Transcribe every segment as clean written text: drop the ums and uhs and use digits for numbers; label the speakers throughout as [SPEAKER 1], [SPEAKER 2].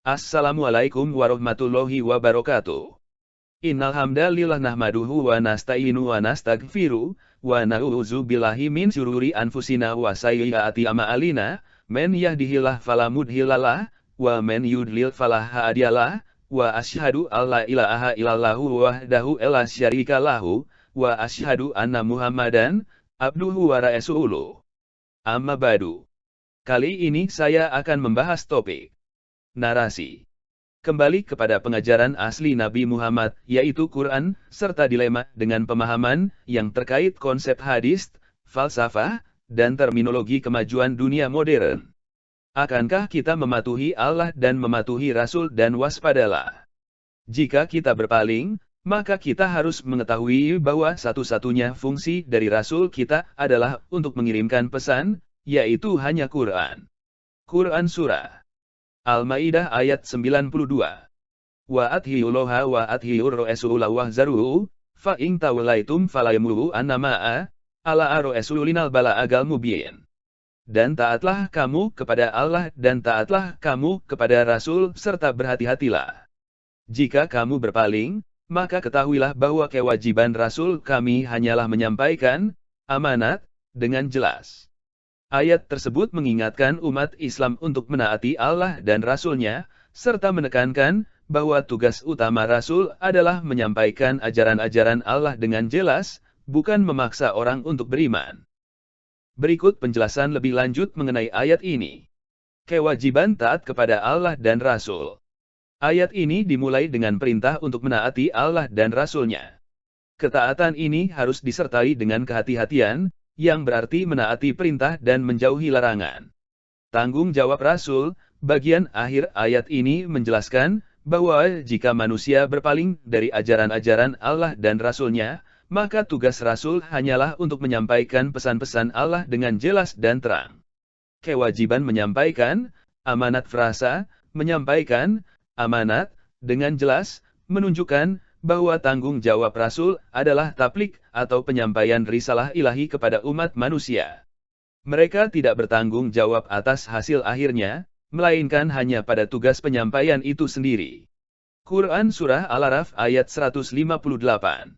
[SPEAKER 1] Assalamualaikum warahmatullahi wabarakatuh. Innal hamdalillah nahmaduhu wa nasta'inu wa nastaghfiru wa na'udzu billahi min syururi anfusina wa sayyiati a'malina. Man yahdihillahu fala mudhillalah wa man yudlil fala hadiyalah. Wa asyhadu alla ilaha illallah wahdahu la syarika lahu wa asyhadu anna Muhammadan abduhu wa rasuluh. Amma ba'du. Kali ini saya akan membahas topik narasi. Kembali kepada pengajaran asli Nabi Muhammad, yaitu Quran, serta dilema dengan pemahaman yang terkait konsep hadis, falsafah, dan terminologi kemajuan dunia modern. Akankah kita mematuhi Allah dan mematuhi Rasul dan waspadalah? Jika kita berpaling, maka kita harus mengetahui bahwa satu-satunya fungsi dari Rasul kita adalah untuk mengirimkan pesan, yaitu hanya Quran. Quran Surah Al-Maidah ayat 92. Wa athiyullaha wa athiyur rasula wahzaruhu, fa in tawallaitum falayamuru annama'a, ala rasulinal bala'agal mubin. Dan taatlah kamu kepada Allah dan taatlah kamu kepada Rasul serta berhati-hatilah. Jika kamu berpaling, maka ketahuilah bahwa kewajiban Rasul kami hanyalah menyampaikan amanat dengan jelas. Ayat tersebut mengingatkan umat Islam untuk menaati Allah dan Rasul-Nya, serta menekankan bahwa tugas utama Rasul adalah menyampaikan ajaran-ajaran Allah dengan jelas, bukan memaksa orang untuk beriman. Berikut penjelasan lebih lanjut mengenai ayat ini. Kewajiban taat kepada Allah dan Rasul. Ayat ini dimulai dengan perintah untuk menaati Allah dan Rasul-Nya. Ketaatan ini harus disertai dengan kehati-hatian, yang berarti menaati perintah dan menjauhi larangan. Tanggung jawab Rasul, bagian akhir ayat ini menjelaskan bahwa jika manusia berpaling dari ajaran-ajaran Allah dan Rasul-Nya, maka tugas Rasul hanyalah untuk menyampaikan pesan-pesan Allah dengan jelas dan terang. Kewajiban menyampaikan amanat frasa, menyampaikan amanat dengan jelas, menunjukkan bahwa tanggung jawab Rasul adalah tabligh atau penyampaian risalah ilahi kepada umat manusia. Mereka tidak bertanggung jawab atas hasil akhirnya, melainkan hanya pada tugas penyampaian itu sendiri. Quran Surah Al-A'raf ayat 158.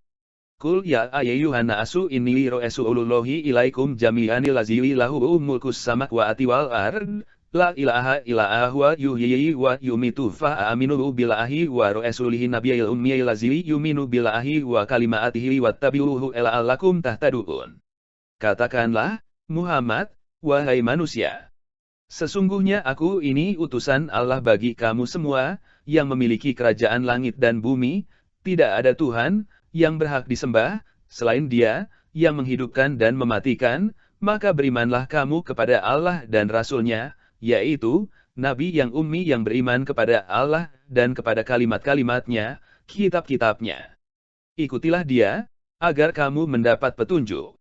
[SPEAKER 1] Qul ya ayyuhan nasu inni rasulullahi ilaikum jami'an allazi lahu mulkus samawati wal ard. La ilaha illa huwa yuhyi wa yumitu fa aminu billahi wa rasulihi nabiyil ummi allazi yuminu billahi wa kalimatihi wattabi'uhu la'allakum tahtadun. Katakanlah, Muhammad, wahai manusia, sesungguhnya aku ini utusan Allah bagi kamu semua, yang memiliki kerajaan langit dan bumi, tidak ada Tuhan yang berhak disembah selain Dia, yang menghidupkan dan mematikan, maka berimanlah kamu kepada Allah dan Rasul-Nya, yaitu Nabi yang ummi yang beriman kepada Allah dan kepada kalimat-kalimatnya, kitab-kitabnya. Ikutilah Dia, agar kamu mendapat petunjuk.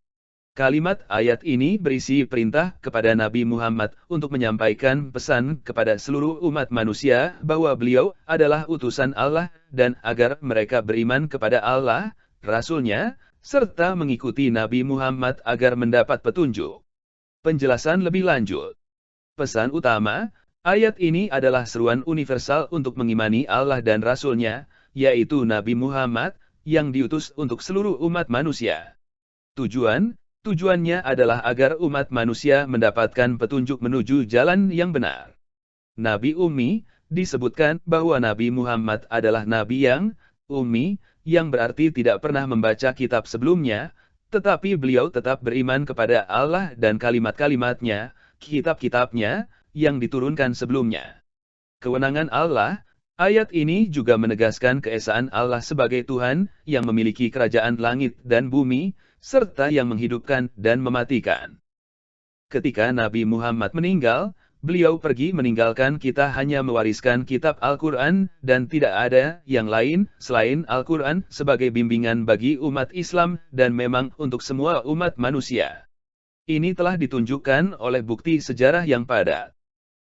[SPEAKER 1] Kalimat ayat ini berisi perintah kepada Nabi Muhammad untuk menyampaikan pesan kepada seluruh umat manusia bahwa beliau adalah utusan Allah dan agar mereka beriman kepada Allah, Rasul-Nya, serta mengikuti Nabi Muhammad agar mendapat petunjuk. Penjelasan lebih lanjut. Pesan utama, ayat ini adalah seruan universal untuk mengimani Allah dan Rasul-Nya, yaitu Nabi Muhammad, yang diutus untuk seluruh umat manusia. Tujuannya adalah agar umat manusia mendapatkan petunjuk menuju jalan yang benar. Nabi Ummi, disebutkan bahwa Nabi Muhammad adalah Nabi yang ummi, yang berarti tidak pernah membaca kitab sebelumnya, tetapi beliau tetap beriman kepada Allah dan kalimat-kalimatnya, kitab-kitabnya, yang diturunkan sebelumnya. Kewenangan Allah, ayat ini juga menegaskan keesaan Allah sebagai Tuhan, yang memiliki kerajaan langit dan bumi, serta yang menghidupkan dan mematikan. Ketika Nabi Muhammad meninggal, beliau pergi meninggalkan kita hanya mewariskan kitab Al-Quran, dan tidak ada yang lain selain Al-Quran sebagai bimbingan bagi umat Islam, dan memang untuk semua umat manusia. Ini telah ditunjukkan oleh bukti sejarah yang padat.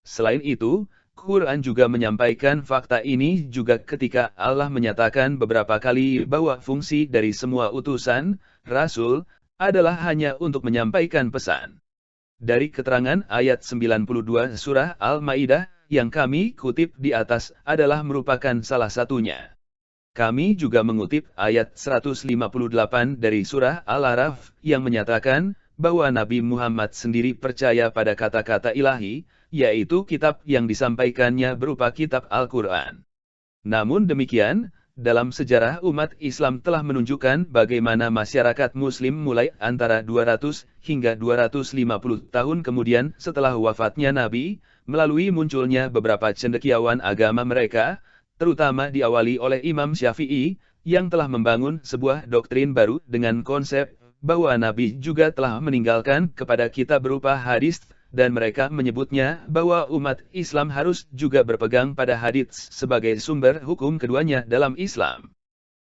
[SPEAKER 1] Selain itu, Quran juga menyampaikan fakta ini juga ketika Allah menyatakan beberapa kali bahwa fungsi dari semua utusan, Rasul, adalah hanya untuk menyampaikan pesan. Dari keterangan ayat 92 surah Al-Maidah, yang kami kutip di atas adalah merupakan salah satunya. Kami juga mengutip ayat 158 dari surah Al-A'raf yang menyatakan bahwa Nabi Muhammad sendiri percaya pada kata-kata ilahi, yaitu kitab yang disampaikannya berupa kitab Al-Quran. Namun demikian, dalam sejarah umat Islam telah menunjukkan bagaimana masyarakat Muslim mulai antara 200 hingga 250 tahun kemudian setelah wafatnya Nabi, melalui munculnya beberapa cendekiawan agama mereka, terutama diawali oleh Imam Syafi'i, yang telah membangun sebuah doktrin baru dengan konsep bahwa Nabi juga telah meninggalkan kepada kita berupa hadis, dan mereka menyebutnya bahwa umat Islam harus juga berpegang pada hadits sebagai sumber hukum keduanya dalam Islam.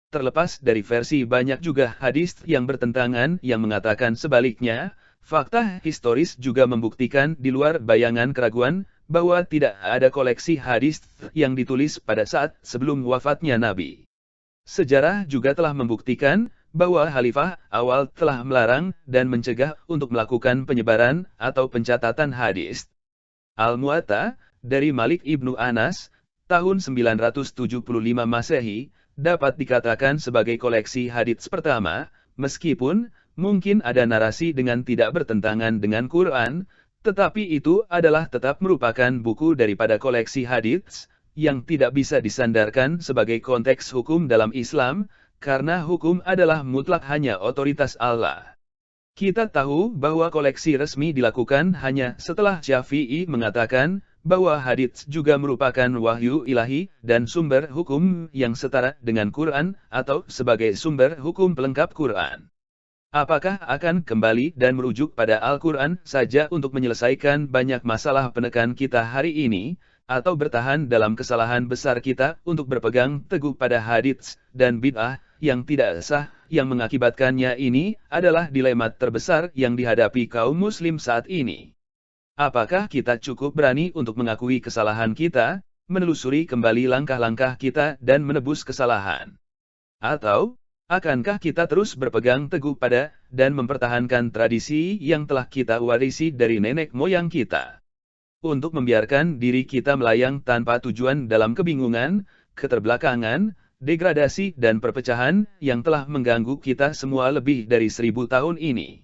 [SPEAKER 1] Terlepas dari versi banyak juga hadis yang bertentangan yang mengatakan sebaliknya, fakta historis juga membuktikan di luar bayangan keraguan bahwa tidak ada koleksi hadis yang ditulis pada saat sebelum wafatnya Nabi. Sejarah juga telah membuktikan bahwa khalifah awal telah melarang dan mencegah untuk melakukan penyebaran atau pencatatan hadis. Al-Muwatta, dari Malik ibnu Anas, tahun 975 Masehi, dapat dikatakan sebagai koleksi hadits pertama, meskipun mungkin ada narasi dengan tidak bertentangan dengan Quran, tetapi itu adalah tetap merupakan buku daripada koleksi hadits, yang tidak bisa disandarkan sebagai konteks hukum dalam Islam, karena hukum adalah mutlak hanya otoritas Allah. Kita tahu bahwa koleksi resmi dilakukan hanya setelah Syafi'i mengatakan bahwa hadits juga merupakan wahyu ilahi dan sumber hukum yang setara dengan Quran atau sebagai sumber hukum pelengkap Quran. Apakah akan kembali dan merujuk pada Al-Quran saja untuk menyelesaikan banyak masalah penekan kita hari ini, atau bertahan dalam kesalahan besar kita untuk berpegang teguh pada hadits dan bid'ah yang tidak sah, yang mengakibatkannya ini adalah dilema terbesar yang dihadapi kaum muslim saat ini. Apakah kita cukup berani untuk mengakui kesalahan kita, menelusuri kembali langkah-langkah kita dan menebus kesalahan? Atau, akankah kita terus berpegang teguh pada, dan mempertahankan tradisi yang telah kita warisi dari nenek moyang kita? Untuk membiarkan diri kita melayang tanpa tujuan dalam kebingungan, keterbelakangan, degradasi dan perpecahan yang telah mengganggu kita semua lebih dari 1000 tahun ini.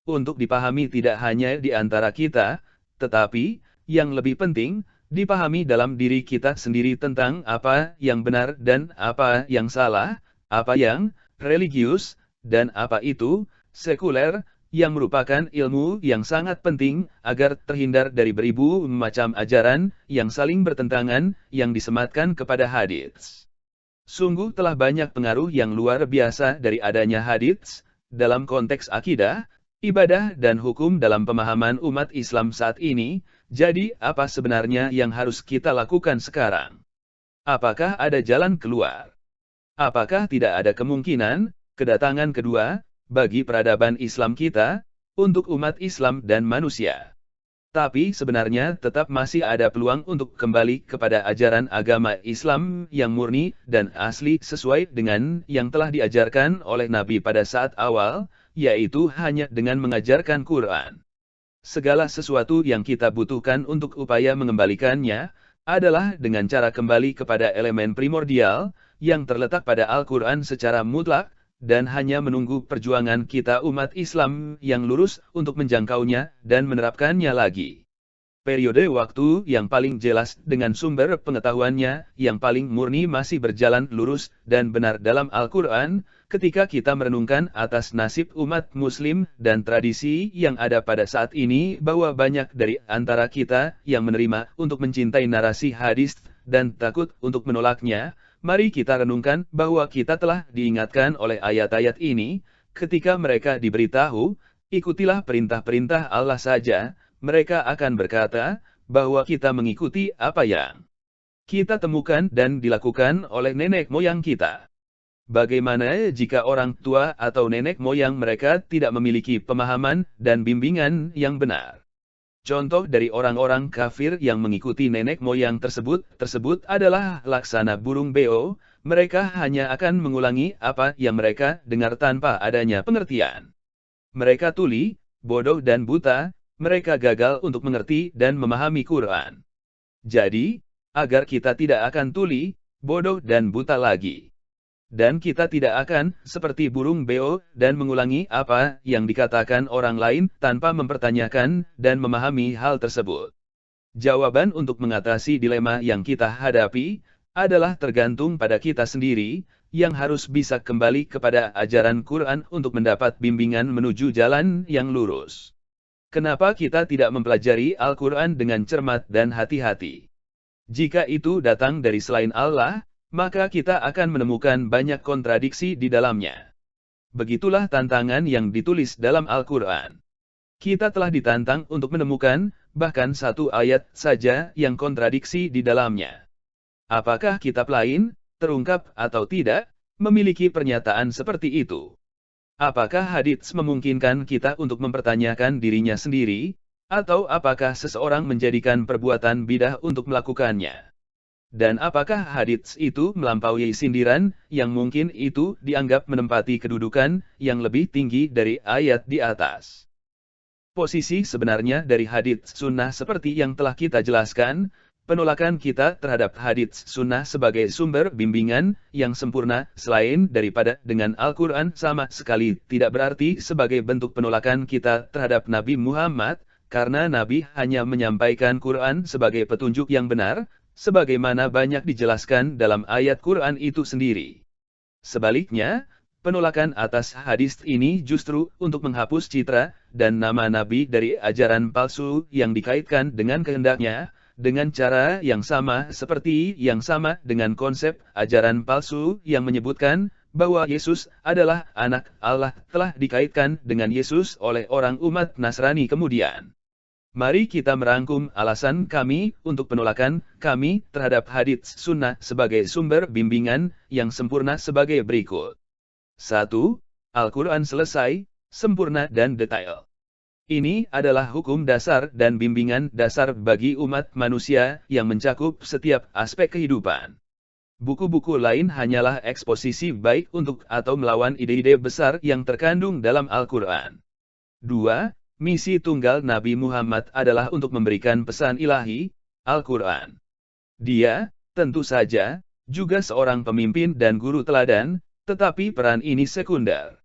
[SPEAKER 1] Untuk dipahami tidak hanya di antara kita, tetapi, yang lebih penting, dipahami dalam diri kita sendiri tentang apa yang benar dan apa yang salah, apa yang religius, dan apa itu sekuler, yang merupakan ilmu yang sangat penting agar terhindar dari beribu macam ajaran yang saling bertentangan yang disematkan kepada hadits. Sungguh telah banyak pengaruh yang luar biasa dari adanya hadits dalam konteks akidah, ibadah dan hukum dalam pemahaman umat Islam saat ini. Jadi, apa sebenarnya yang harus kita lakukan sekarang? Apakah ada jalan keluar? Apakah tidak ada kemungkinan kedatangan kedua bagi peradaban Islam kita untuk umat Islam dan manusia? Tapi sebenarnya tetap masih ada peluang untuk kembali kepada ajaran agama Islam yang murni dan asli sesuai dengan yang telah diajarkan oleh Nabi pada saat awal, yaitu hanya dengan mengajarkan Quran. Segala sesuatu yang kita butuhkan untuk upaya mengembalikannya adalah dengan cara kembali kepada elemen primordial yang terletak pada Al-Quran secara mutlak, dan hanya menunggu perjuangan kita umat Islam yang lurus untuk menjangkaunya dan menerapkannya lagi. Periode waktu yang paling jelas dengan sumber pengetahuannya yang paling murni masih berjalan lurus dan benar dalam Al-Quran, ketika kita merenungkan atas nasib umat Muslim dan tradisi yang ada pada saat ini, bahwa banyak dari antara kita yang menerima untuk mencintai narasi hadis dan takut untuk menolaknya. Mari kita renungkan bahwa kita telah diingatkan oleh ayat-ayat ini, ketika mereka diberitahu, ikutilah perintah-perintah Allah saja, mereka akan berkata, bahwa kita mengikuti apa yang kita temukan dan dilakukan oleh nenek moyang kita. Bagaimana jika orang tua atau nenek moyang mereka tidak memiliki pemahaman dan bimbingan yang benar? Contoh dari orang-orang kafir yang mengikuti nenek moyang tersebut adalah laksana burung beo, mereka hanya akan mengulangi apa yang mereka dengar tanpa adanya pengertian. Mereka tuli, bodoh dan buta, mereka gagal untuk mengerti dan memahami Quran. Jadi, agar kita tidak akan tuli, bodoh dan buta lagi. Dan kita tidak akan, seperti burung beo, dan mengulangi apa yang dikatakan orang lain, tanpa mempertanyakan, dan memahami hal tersebut. Jawaban untuk mengatasi dilema yang kita hadapi, adalah tergantung pada kita sendiri, yang harus bisa kembali kepada ajaran Quran untuk mendapat bimbingan menuju jalan yang lurus. Kenapa kita tidak mempelajari Al-Quran dengan cermat dan hati-hati? Jika itu datang dari selain Allah, maka kita akan menemukan banyak kontradiksi di dalamnya. Begitulah tantangan yang ditulis dalam Al-Quran. Kita telah ditantang untuk menemukan, bahkan satu ayat saja yang kontradiksi di dalamnya. Apakah kitab lain, terungkap atau tidak, memiliki pernyataan seperti itu? Apakah hadits memungkinkan kita untuk mempertanyakan dirinya sendiri, atau apakah seseorang menjadikan perbuatan bidah untuk melakukannya? Dan apakah hadits itu melampaui sindiran, yang mungkin itu dianggap menempati kedudukan yang lebih tinggi dari ayat di atas? Posisi sebenarnya dari hadits sunnah seperti yang telah kita jelaskan, penolakan kita terhadap hadits sunnah sebagai sumber bimbingan yang sempurna selain daripada dengan Al-Quran sama sekali tidak berarti sebagai bentuk penolakan kita terhadap Nabi Muhammad, karena Nabi hanya menyampaikan Quran sebagai petunjuk yang benar, sebagaimana banyak dijelaskan dalam ayat Quran itu sendiri. Sebaliknya, penolakan atas hadis ini justru untuk menghapus citra dan nama Nabi dari ajaran palsu yang dikaitkan dengan kehendaknya, dengan cara yang sama seperti yang sama dengan konsep ajaran palsu yang menyebutkan bahwa Yesus adalah anak Allah telah dikaitkan dengan Yesus oleh orang umat Nasrani kemudian. Mari kita merangkum alasan kami untuk penolakan kami terhadap hadits sunnah sebagai sumber bimbingan yang sempurna sebagai berikut. 1. Al-Quran selesai, sempurna dan detail. Ini adalah hukum dasar dan bimbingan dasar bagi umat manusia yang mencakup setiap aspek kehidupan. Buku-buku lain hanyalah eksposisi baik untuk atau melawan ide-ide besar yang terkandung dalam Al-Quran. 2. Misi tunggal Nabi Muhammad adalah untuk memberikan pesan ilahi, Al-Quran. Dia, tentu saja, juga seorang pemimpin dan guru teladan, tetapi peran ini sekunder.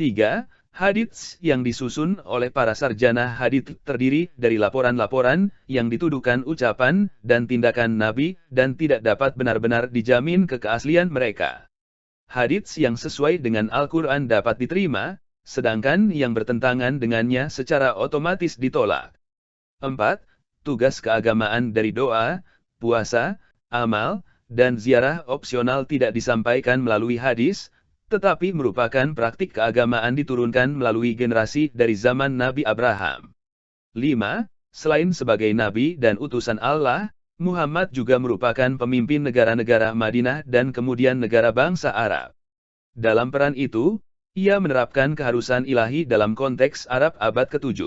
[SPEAKER 1] 3. Hadits yang disusun oleh para sarjana hadits terdiri dari laporan-laporan yang dituduhkan ucapan dan tindakan Nabi dan tidak dapat benar-benar dijamin keaslian mereka. Hadits yang sesuai dengan Al-Quran dapat diterima, sedangkan yang bertentangan dengannya secara otomatis ditolak. 4. Tugas keagamaan dari doa, puasa, amal, dan ziarah opsional tidak disampaikan melalui hadis, tetapi merupakan praktik keagamaan diturunkan melalui generasi dari zaman Nabi Abraham. 5. Selain sebagai Nabi dan utusan Allah, Muhammad juga merupakan pemimpin negara-negara Madinah dan kemudian negara bangsa Arab. Dalam peran itu, ia menerapkan keharusan ilahi dalam konteks Arab abad ke-7.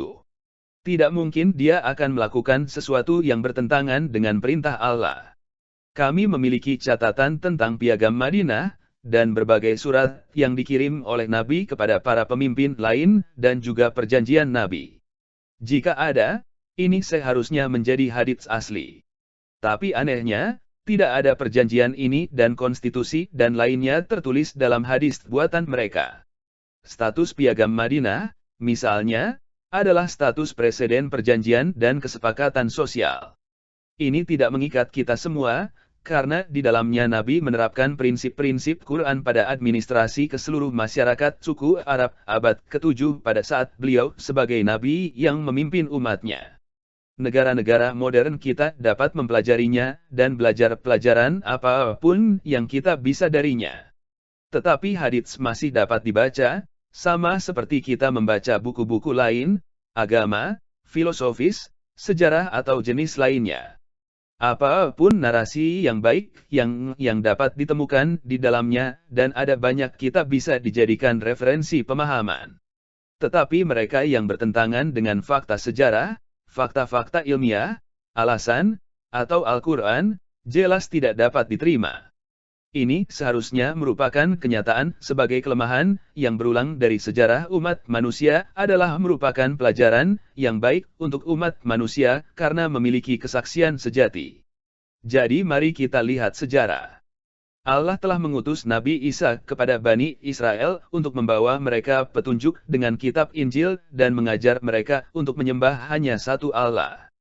[SPEAKER 1] Tidak mungkin dia akan melakukan sesuatu yang bertentangan dengan perintah Allah. Kami memiliki catatan tentang piagam Madinah, dan berbagai surat yang dikirim oleh Nabi kepada para pemimpin lain, dan juga perjanjian Nabi. Jika ada, ini seharusnya menjadi hadits asli. Tapi anehnya, tidak ada perjanjian ini dan konstitusi dan lainnya tertulis dalam hadis buatan mereka. Status piagam Madinah, misalnya, adalah status preseden perjanjian dan kesepakatan sosial. Ini tidak mengikat kita semua, karena di dalamnya Nabi menerapkan prinsip-prinsip Quran pada administrasi ke seluruh masyarakat suku Arab abad ke-7 pada saat beliau sebagai Nabi yang memimpin umatnya. Negara-negara modern kita dapat mempelajarinya dan belajar pelajaran apapun yang kita bisa darinya. Tetapi hadits masih dapat dibaca, sama seperti kita membaca buku-buku lain, agama, filosofis, sejarah atau jenis lainnya. Apapun narasi yang baik yang dapat ditemukan di dalamnya, dan ada banyak kitab bisa dijadikan referensi pemahaman. Tetapi mereka yang bertentangan dengan fakta sejarah, fakta-fakta ilmiah, alasan, atau Al-Quran, jelas tidak dapat diterima. Ini seharusnya merupakan kenyataan sebagai kelemahan yang berulang dari sejarah umat manusia adalah merupakan pelajaran yang baik untuk umat manusia karena memiliki kesaksian sejati. Jadi mari kita lihat sejarah. Allah telah mengutus Nabi Isa kepada Bani Israel untuk membawa mereka petunjuk dengan kitab Injil dan mengajar mereka untuk menyembah hanya satu Allah.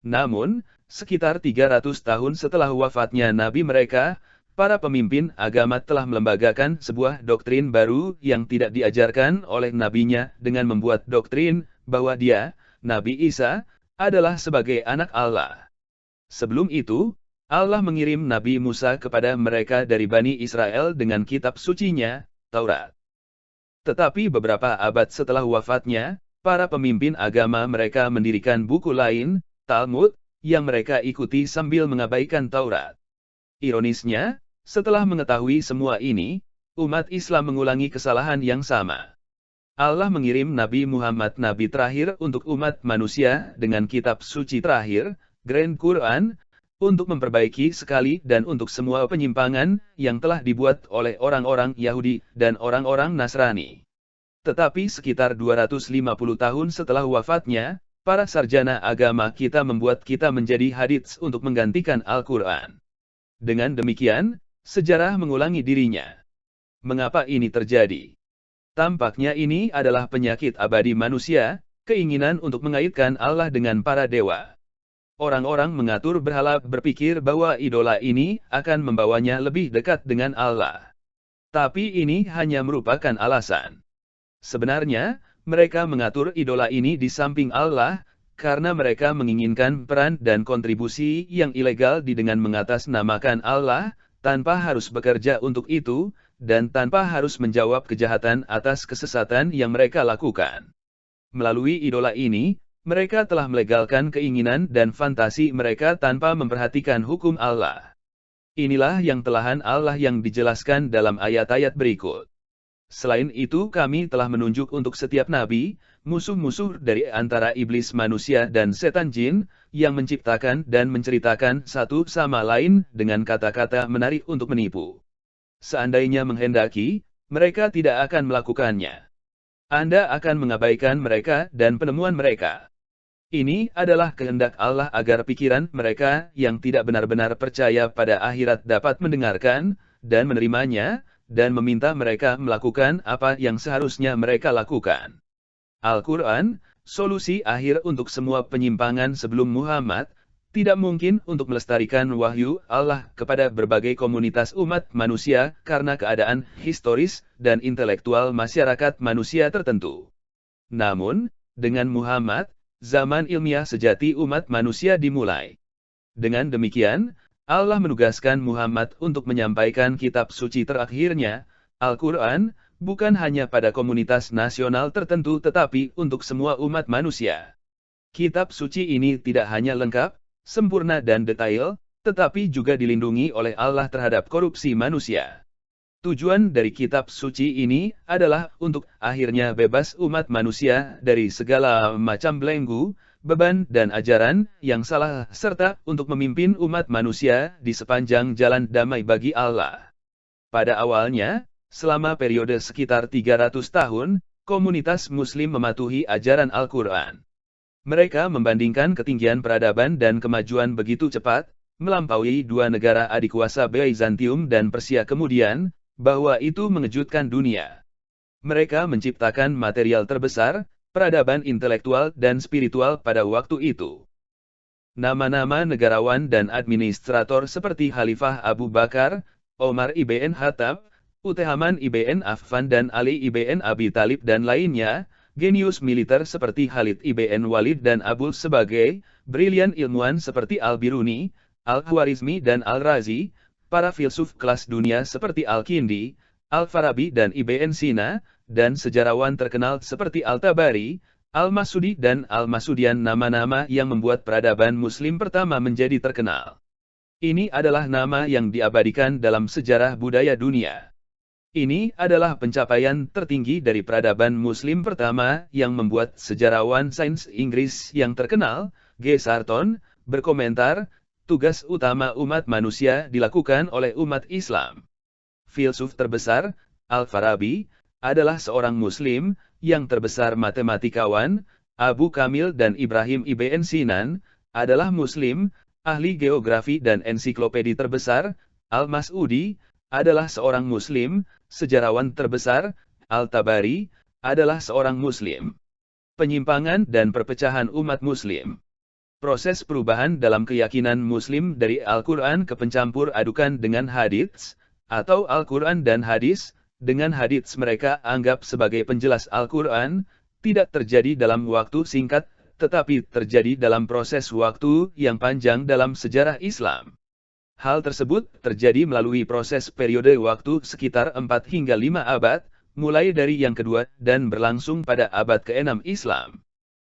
[SPEAKER 1] Namun, sekitar 300 tahun setelah wafatnya Nabi mereka, para pemimpin agama telah melembagakan sebuah doktrin baru yang tidak diajarkan oleh nabinya dengan membuat doktrin bahwa dia, Nabi Isa, adalah sebagai anak Allah. Sebelum itu, Allah mengirim Nabi Musa kepada mereka dari Bani Israel dengan kitab sucinya, Taurat. Tetapi beberapa abad setelah wafatnya, para pemimpin agama mereka mendirikan buku lain, Talmud, yang mereka ikuti sambil mengabaikan Taurat. Ironisnya, setelah mengetahui semua ini, umat Islam mengulangi kesalahan yang sama. Allah mengirim Nabi Muhammad Nabi terakhir untuk umat manusia dengan kitab suci terakhir, Grand Quran, untuk memperbaiki sekali dan untuk semua penyimpangan yang telah dibuat oleh orang-orang Yahudi dan orang-orang Nasrani. Tetapi sekitar 250 tahun setelah wafatnya, para sarjana agama kita membuat kita menjadi hadits untuk menggantikan Al-Quran. Dengan demikian, sejarah mengulangi dirinya. Mengapa ini terjadi? Tampaknya ini adalah penyakit abadi manusia, keinginan untuk mengaitkan Allah dengan para dewa. Orang-orang mengatur berhala berpikir bahwa idola ini akan membawanya lebih dekat dengan Allah. Tapi ini hanya merupakan alasan. Sebenarnya, mereka mengatur idola ini di samping Allah, karena mereka menginginkan peran dan kontribusi yang ilegal dengan mengatasnamakan Allah, tanpa harus bekerja untuk itu, dan tanpa harus menjawab kejahatan atas kesesatan yang mereka lakukan. Melalui idola ini, mereka telah melegalkan keinginan dan fantasi mereka tanpa memperhatikan hukum Allah. Inilah yang telahan Allah yang dijelaskan dalam ayat-ayat berikut. Selain itu kami telah menunjuk untuk setiap nabi, musuh-musuh dari antara iblis manusia dan setan jin, yang menciptakan dan menceritakan satu sama lain dengan kata-kata menarik untuk menipu. Seandainya menghendaki, mereka tidak akan melakukannya. Anda akan mengabaikan mereka dan penemuan mereka. Ini adalah kehendak Allah agar pikiran mereka yang tidak benar-benar percaya pada akhirat dapat mendengarkan dan menerimanya, dan meminta mereka melakukan apa yang seharusnya mereka lakukan. Al-Quran, solusi akhir untuk semua penyimpangan sebelum Muhammad, tidak mungkin untuk melestarikan wahyu Allah kepada berbagai komunitas umat manusia karena keadaan historis dan intelektual masyarakat manusia tertentu. Namun, dengan Muhammad, zaman ilmiah sejati umat manusia dimulai. Dengan demikian, Allah menugaskan Muhammad untuk menyampaikan kitab suci terakhirnya, Al-Quran, bukan hanya pada komunitas nasional tertentu tetapi untuk semua umat manusia. Kitab suci ini tidak hanya lengkap, sempurna dan detail, tetapi juga dilindungi oleh Allah terhadap korupsi manusia. Tujuan dari kitab suci ini adalah untuk akhirnya bebas umat manusia dari segala macam belenggu, beban dan ajaran yang salah serta untuk memimpin umat manusia di sepanjang jalan damai bagi Allah. Pada awalnya, selama periode sekitar 300 tahun, komunitas muslim mematuhi ajaran Al-Quran. Mereka membandingkan ketinggian peradaban dan kemajuan begitu cepat, melampaui dua negara adikuasa Byzantium dan Persia kemudian, bahwa itu mengejutkan dunia. Mereka menciptakan material terbesar, peradaban intelektual dan spiritual pada waktu itu. Nama-nama negarawan dan administrator seperti Khalifah Abu Bakar, Omar ibn Khattab, Uthman ibn Affan dan Ali ibn Abi Thalib dan lainnya, genius militer seperti Khalid ibn Walid dan Abu sebagai, brilian ilmuwan seperti Al-Biruni, Al-Khwarizmi dan Al-Razi, para filsuf kelas dunia seperti Al-Kindi, Al-Farabi dan Ibn Sina, dan sejarawan terkenal seperti Al-Tabari, Al-Masudi dan Al-Masudian nama-nama yang membuat peradaban muslim pertama menjadi terkenal. Ini adalah nama yang diabadikan dalam sejarah budaya dunia. Ini adalah pencapaian tertinggi dari peradaban muslim pertama yang membuat sejarawan sains Inggris yang terkenal, G. Sarton, berkomentar, tugas utama umat manusia dilakukan oleh umat Islam. filsuf terbesar, Al-Farabi, adalah seorang Muslim, yang terbesar matematikawan, Abu Kamil dan Ibrahim Ibn Sinan, adalah Muslim, ahli geografi dan ensiklopedi terbesar, Al-Mas'udi, adalah seorang Muslim, sejarawan terbesar, Al-Tabari, adalah seorang Muslim. Penyimpangan dan perpecahan umat Muslim. Proses perubahan dalam keyakinan Muslim dari Al-Quran ke pencampur adukan dengan hadits, atau Al-Quran dan hadis, dengan hadits mereka anggap sebagai penjelas Al-Quran, tidak terjadi dalam waktu singkat, tetapi terjadi dalam proses waktu yang panjang dalam sejarah Islam. Hal tersebut terjadi melalui proses periode waktu sekitar 4 hingga 5 abad, mulai dari yang kedua dan berlangsung pada abad ke-6 Islam.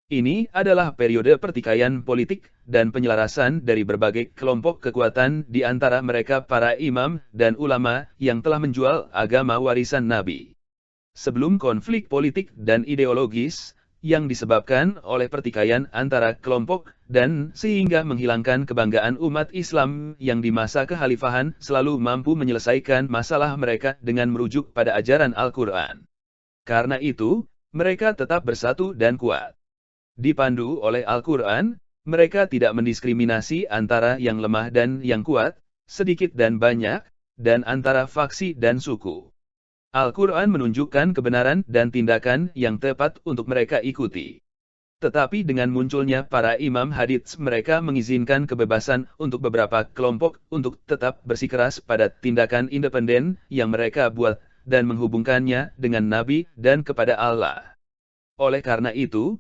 [SPEAKER 1] Ini adalah periode pertikaian politik dan penyelarasan dari berbagai kelompok kekuatan di antara mereka para imam dan ulama yang telah menjual agama warisan Nabi. Sebelum konflik politik dan ideologis yang disebabkan oleh pertikaian antara kelompok dan sehingga menghilangkan kebanggaan umat Islam yang di masa kekhalifahan selalu mampu menyelesaikan masalah mereka dengan merujuk pada ajaran Al-Quran. Karena itu, mereka tetap bersatu dan kuat. Dipandu oleh Al-Quran, mereka tidak mendiskriminasi antara yang lemah dan yang kuat, sedikit dan banyak, dan antara faksi dan suku. Al-Quran menunjukkan kebenaran dan tindakan yang tepat untuk mereka ikuti. Tetapi dengan munculnya para imam hadits, mereka mengizinkan kebebasan untuk beberapa kelompok untuk tetap bersikeras pada tindakan independen yang mereka buat, dan menghubungkannya dengan Nabi dan kepada Allah. Oleh karena itu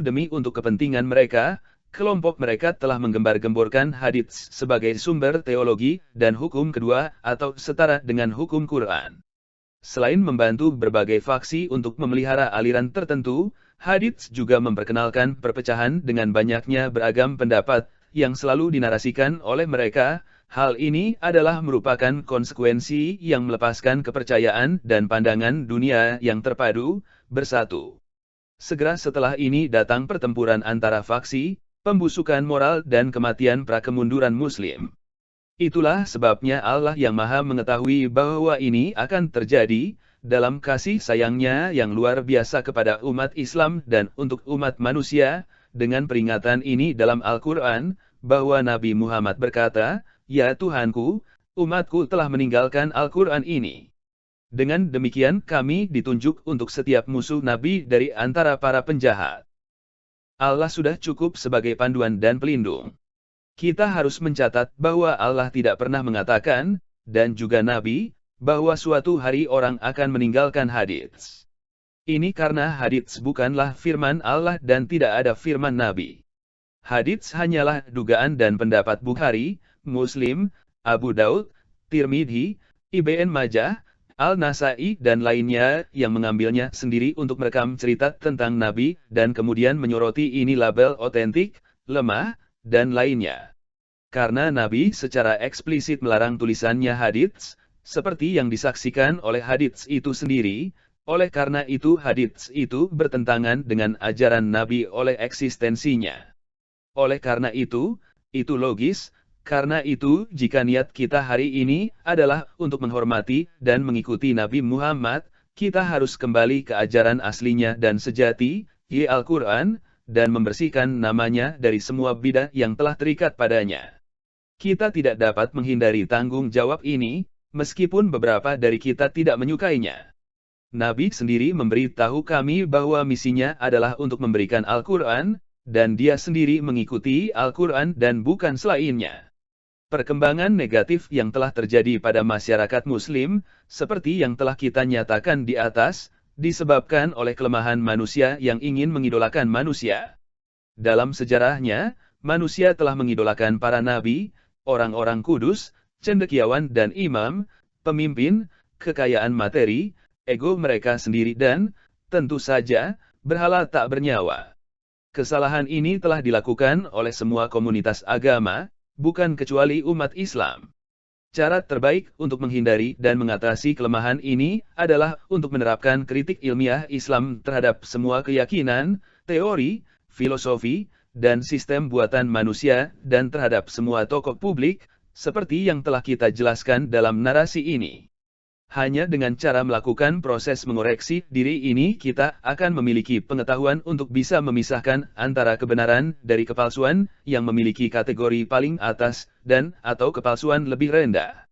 [SPEAKER 1] demi untuk kepentingan mereka, kelompok mereka telah menggembar-gemborkan hadits sebagai sumber teologi dan hukum kedua atau setara dengan hukum Quran. Selain membantu berbagai faksi untuk memelihara aliran tertentu, hadits juga memperkenalkan perpecahan dengan banyaknya beragam pendapat yang selalu dinarasikan oleh mereka. Hal ini adalah merupakan konsekuensi yang melepaskan kepercayaan dan pandangan dunia yang terpadu, bersatu. Segera setelah ini datang pertempuran antara faksi, pembusukan moral dan kematian prakemunduran Muslim. Itulah sebabnya Allah yang Maha mengetahui bahwa ini akan terjadi, dalam kasih sayangnya yang luar biasa kepada umat Islam dan untuk umat manusia, dengan peringatan ini dalam Al-Quran, bahwa Nabi Muhammad berkata, "Ya Tuhanku, umatku telah meninggalkan Al-Quran ini." Dengan demikian kami ditunjuk untuk setiap musuh Nabi dari antara para penjahat. Allah sudah cukup sebagai panduan dan pelindung. Kita harus mencatat bahwa Allah tidak pernah mengatakan, dan juga Nabi, bahwa suatu hari orang akan meninggalkan hadits. Ini karena hadits bukanlah firman Allah dan tidak ada firman Nabi. Hadits hanyalah dugaan dan pendapat Bukhari, Muslim, Abu Daud, Tirmidzi, Ibn Majah, Al-Nasai dan lainnya yang mengambilnya sendiri untuk merekam cerita tentang Nabi dan kemudian menyoroti ini label otentik, lemah, dan lainnya. Karena Nabi secara eksplisit melarang tulisannya hadits, seperti yang disaksikan oleh hadits itu sendiri, oleh karena itu hadits itu bertentangan dengan ajaran Nabi oleh eksistensinya. Oleh karena itu logis. Karena itu, jika niat kita hari ini adalah untuk menghormati dan mengikuti Nabi Muhammad, kita harus kembali ke ajaran aslinya dan sejati, yaitu Al-Quran, dan membersihkan namanya dari semua bidah yang telah terikat padanya. Kita tidak dapat menghindari tanggung jawab ini, meskipun beberapa dari kita tidak menyukainya. Nabi sendiri memberitahu kami bahwa misinya adalah untuk memberikan Al-Quran, dan dia sendiri mengikuti Al-Quran dan bukan selainnya. Perkembangan negatif yang telah terjadi pada masyarakat Muslim, seperti yang telah kita nyatakan di atas, disebabkan oleh kelemahan manusia yang ingin mengidolakan manusia. Dalam sejarahnya, manusia telah mengidolakan para nabi, orang-orang kudus, cendekiawan dan imam, pemimpin, kekayaan materi, ego mereka sendiri dan, tentu saja, berhala tak bernyawa. Kesalahan ini telah dilakukan oleh semua komunitas agama, bukan kecuali umat Islam. Cara terbaik untuk menghindari dan mengatasi kelemahan ini adalah untuk menerapkan kritik ilmiah Islam terhadap semua keyakinan, teori, filosofi, dan sistem buatan manusia, dan terhadap semua tokoh publik, seperti yang telah kita jelaskan dalam narasi ini. Hanya dengan cara melakukan proses mengoreksi diri ini kita akan memiliki pengetahuan untuk bisa memisahkan antara kebenaran dari kepalsuan yang memiliki kategori paling atas dan atau kepalsuan lebih rendah.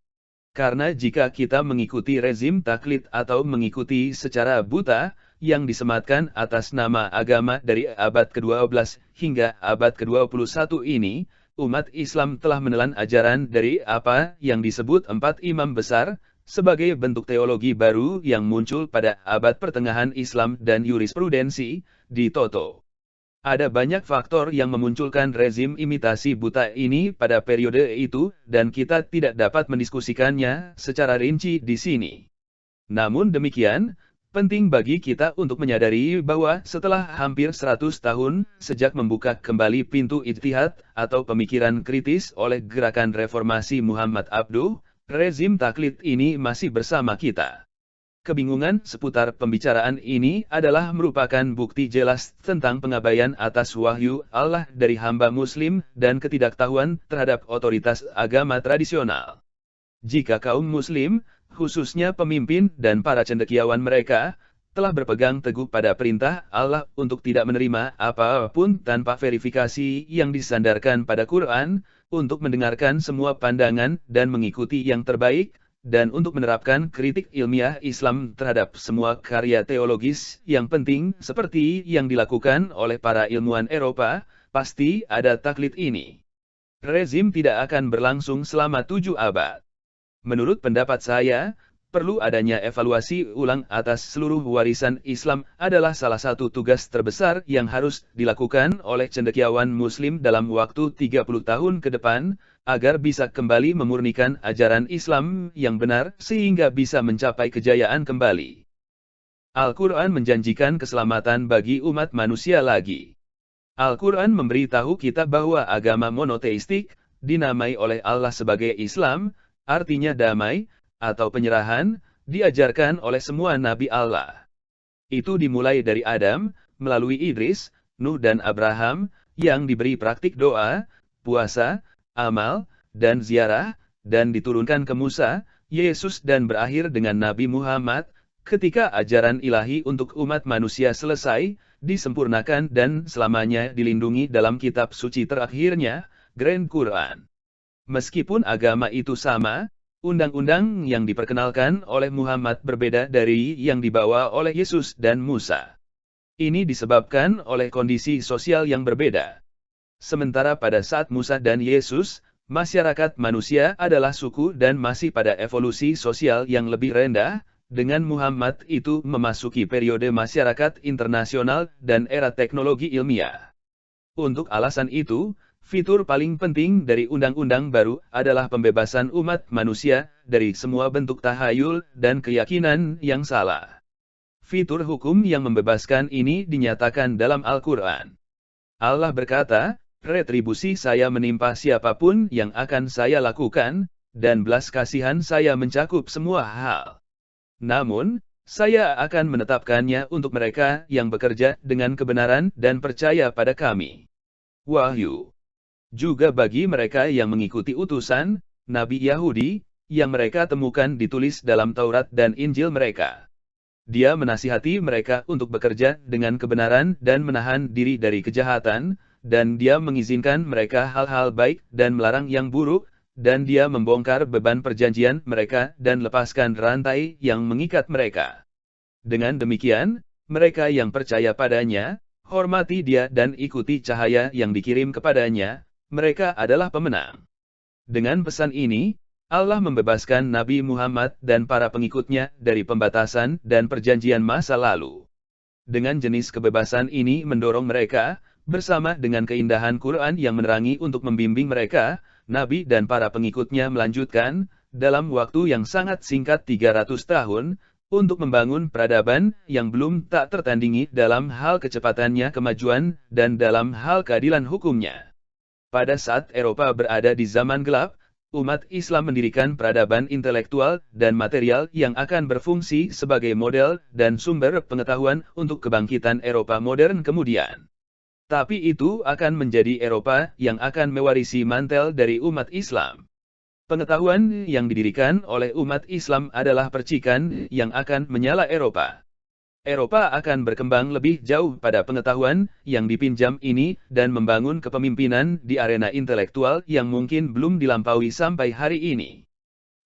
[SPEAKER 1] Karena jika kita mengikuti rezim taklid atau mengikuti secara buta, yang disematkan atas nama agama dari abad ke-12 hingga abad ke-21 ini, umat Islam telah menelan ajaran dari apa yang disebut empat imam besar, sebagai bentuk teologi baru yang muncul pada abad pertengahan Islam dan jurisprudensi, ditoto. Ada banyak faktor yang memunculkan rezim imitasi buta ini pada periode itu, dan kita tidak dapat mendiskusikannya secara rinci di sini. Namun demikian, penting bagi kita untuk menyadari bahwa setelah hampir 100 tahun sejak membuka kembali pintu ijtihad atau pemikiran kritis oleh gerakan reformasi Muhammad Abduh, rezim taklid ini masih bersama kita. Kebingungan seputar pembicaraan ini adalah merupakan bukti jelas tentang pengabaian atas wahyu Allah dari hamba muslim dan ketidaktahuan terhadap otoritas agama tradisional. Jika kaum muslim, khususnya pemimpin dan para cendekiawan mereka, telah berpegang teguh pada perintah Allah untuk tidak menerima apapun tanpa verifikasi yang disandarkan pada Quran, untuk mendengarkan semua pandangan dan mengikuti yang terbaik, dan untuk menerapkan kritik ilmiah Islam terhadap semua karya teologis yang penting seperti yang dilakukan oleh para ilmuwan Eropa, pasti ada taklid ini. Rezim tidak akan berlangsung selama 7 abad. Menurut pendapat saya, perlu adanya evaluasi ulang atas seluruh warisan Islam adalah salah satu tugas terbesar yang harus dilakukan oleh cendekiawan muslim dalam waktu 30 tahun ke depan, agar bisa kembali memurnikan ajaran Islam yang benar sehingga bisa mencapai kejayaan kembali. Al-Quran menjanjikan keselamatan bagi umat manusia lagi. Al-Quran memberitahu kita bahwa agama monoteistik, dinamai oleh Allah sebagai Islam, artinya damai, atau penyerahan, diajarkan oleh semua Nabi Allah. Itu dimulai dari Adam, melalui Idris, Nuh dan Abraham, yang diberi praktik doa, puasa, amal, dan ziarah, dan diturunkan ke Musa, Yesus dan berakhir dengan Nabi Muhammad, ketika ajaran ilahi untuk umat manusia selesai, disempurnakan dan selamanya dilindungi dalam kitab suci terakhirnya, Grand Quran. Meskipun agama itu sama, undang-undang yang diperkenalkan oleh Muhammad berbeda dari yang dibawa oleh Yesus dan Musa. Ini disebabkan oleh kondisi sosial yang berbeda. Sementara pada saat Musa dan Yesus, masyarakat manusia adalah suku dan masih pada evolusi sosial yang lebih rendah, dengan Muhammad itu memasuki periode masyarakat internasional dan era teknologi ilmiah. Untuk alasan itu, fitur paling penting dari undang-undang baru adalah pembebasan umat manusia dari semua bentuk tahayul dan keyakinan yang salah. Fitur hukum yang membebaskan ini dinyatakan dalam Al-Quran. Allah berkata, retribusi saya menimpa siapapun yang akan saya lakukan, dan belas kasihan saya mencakup semua hal. Namun, saya akan menetapkannya untuk mereka yang bekerja dengan kebenaran dan percaya pada kami. Wahyu. Juga bagi mereka yang mengikuti utusan, Nabi Yahudi, yang mereka temukan ditulis dalam Taurat dan Injil mereka. Dia menasihati mereka untuk bekerja dengan kebenaran dan menahan diri dari kejahatan, dan dia mengizinkan mereka hal-hal baik dan melarang yang buruk, dan dia membongkar beban perjanjian mereka dan lepaskan rantai yang mengikat mereka. Dengan demikian, mereka yang percaya padanya, hormati dia dan ikuti cahaya yang dikirim kepadanya, mereka adalah pemenang. Dengan pesan ini, Allah membebaskan Nabi Muhammad dan para pengikutnya dari pembatasan dan perjanjian masa lalu. Dengan jenis kebebasan ini mendorong mereka, bersama dengan keindahan Quran yang menerangi untuk membimbing mereka, Nabi dan para pengikutnya melanjutkan, dalam waktu yang sangat singkat 300 tahun, untuk membangun peradaban yang belum tak tertandingi dalam hal kecepatannya kemajuan dan dalam hal keadilan hukumnya. Pada saat Eropa berada di zaman gelap, umat Islam mendirikan peradaban intelektual dan material yang akan berfungsi sebagai model dan sumber pengetahuan untuk kebangkitan Eropa modern kemudian. Tapi itu akan menjadi Eropa yang akan mewarisi mantel dari umat Islam. Pengetahuan yang didirikan oleh umat Islam adalah percikan yang akan menyala Eropa. Eropa akan berkembang lebih jauh pada pengetahuan yang dipinjam ini dan membangun kepemimpinan di arena intelektual yang mungkin belum dilampaui sampai hari ini.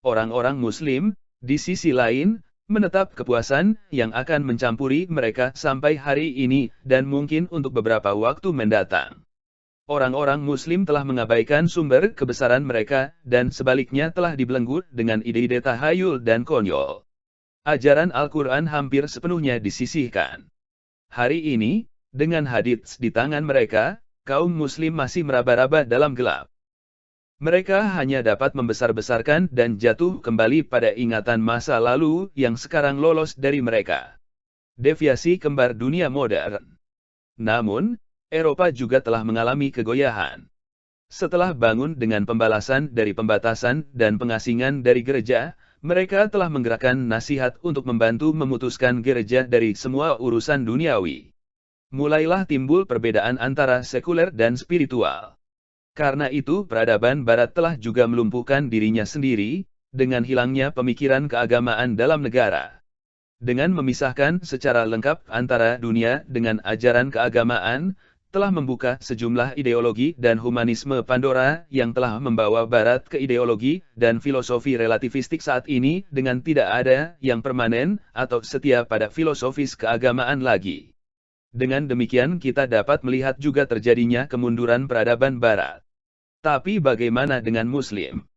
[SPEAKER 1] Orang-orang Muslim, di sisi lain, menetap kepuasan yang akan mencampuri mereka sampai hari ini dan mungkin untuk beberapa waktu mendatang. Orang-orang Muslim telah mengabaikan sumber kebesaran mereka dan sebaliknya telah dibelenggu dengan ide-ide tahayul dan konyol. Ajaran Al-Quran hampir sepenuhnya disisihkan. Hari ini, dengan hadits di tangan mereka, kaum Muslim masih meraba-raba dalam gelap. Mereka hanya dapat membesar-besarkan dan jatuh kembali pada ingatan masa lalu yang sekarang lolos dari mereka. Deviasi kembar dunia modern. Namun, Eropa juga telah mengalami kegoyahan. Setelah bangun dengan pembalasan dari pembatasan dan pengasingan dari gereja, mereka telah menggerakkan nasihat untuk membantu memutuskan gereja dari semua urusan duniawi. Mulailah timbul perbedaan antara sekuler dan spiritual. Karena itu peradaban barat telah juga melumpuhkan dirinya sendiri, dengan hilangnya pemikiran keagamaan dalam negara. Dengan memisahkan secara lengkap antara dunia dengan ajaran keagamaan, telah membuka sejumlah ideologi dan humanisme Pandora yang telah membawa Barat ke ideologi dan filosofi relativistik saat ini dengan tidak ada yang permanen atau setia pada filosofis keagamaan lagi. Dengan demikian kita dapat melihat juga terjadinya kemunduran peradaban Barat. Tapi bagaimana dengan Muslim?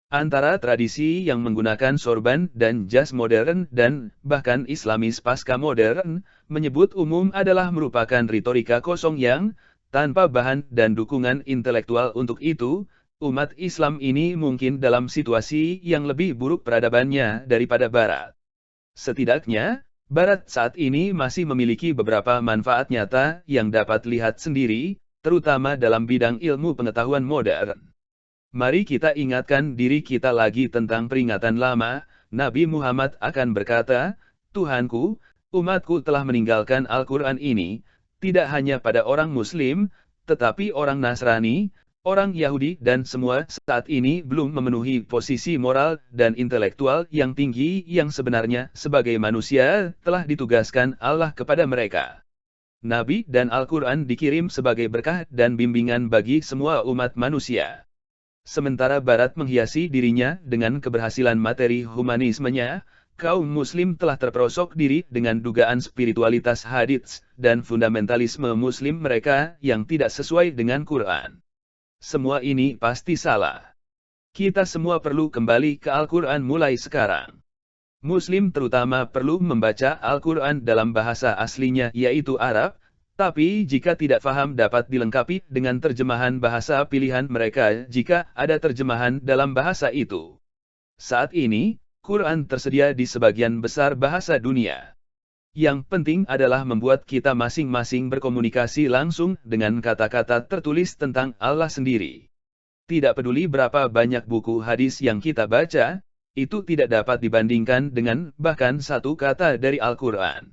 [SPEAKER 1] Antara tradisi yang menggunakan sorban dan jas modern dan bahkan Islamis pasca modern, menyebut umum adalah merupakan retorika kosong yang, tanpa bahan dan dukungan intelektual untuk itu, umat Islam ini mungkin dalam situasi yang lebih buruk peradabannya daripada Barat. Setidaknya, Barat saat ini masih memiliki beberapa manfaat nyata yang dapat lihat sendiri, terutama dalam bidang ilmu pengetahuan modern. Mari kita ingatkan diri kita lagi tentang peringatan lama. Nabi Muhammad akan berkata, Tuhanku, umatku telah meninggalkan Al-Quran ini, tidak hanya pada orang Muslim, tetapi orang Nasrani, orang Yahudi dan semua saat ini belum memenuhi posisi moral dan intelektual yang tinggi yang sebenarnya sebagai manusia telah ditugaskan Allah kepada mereka. Nabi dan Al-Quran dikirim sebagai berkah dan bimbingan bagi semua umat manusia. Sementara Barat menghiasi dirinya dengan keberhasilan materi humanismenya, kaum Muslim telah terperosok diri dengan dugaan spiritualitas hadits dan fundamentalisme Muslim mereka yang tidak sesuai dengan Quran. Semua ini pasti salah. Kita semua perlu kembali ke Al-Quran mulai sekarang. Muslim terutama perlu membaca Al-Quran dalam bahasa aslinya yaitu Arab, tapi jika tidak paham dapat dilengkapi dengan terjemahan bahasa pilihan mereka jika ada terjemahan dalam bahasa itu. Saat ini, Quran tersedia di sebagian besar bahasa dunia. Yang penting adalah membuat kita masing-masing berkomunikasi langsung dengan kata-kata tertulis tentang Allah sendiri. Tidak peduli berapa banyak buku hadis yang kita baca, itu tidak dapat dibandingkan dengan bahkan satu kata dari Al-Quran.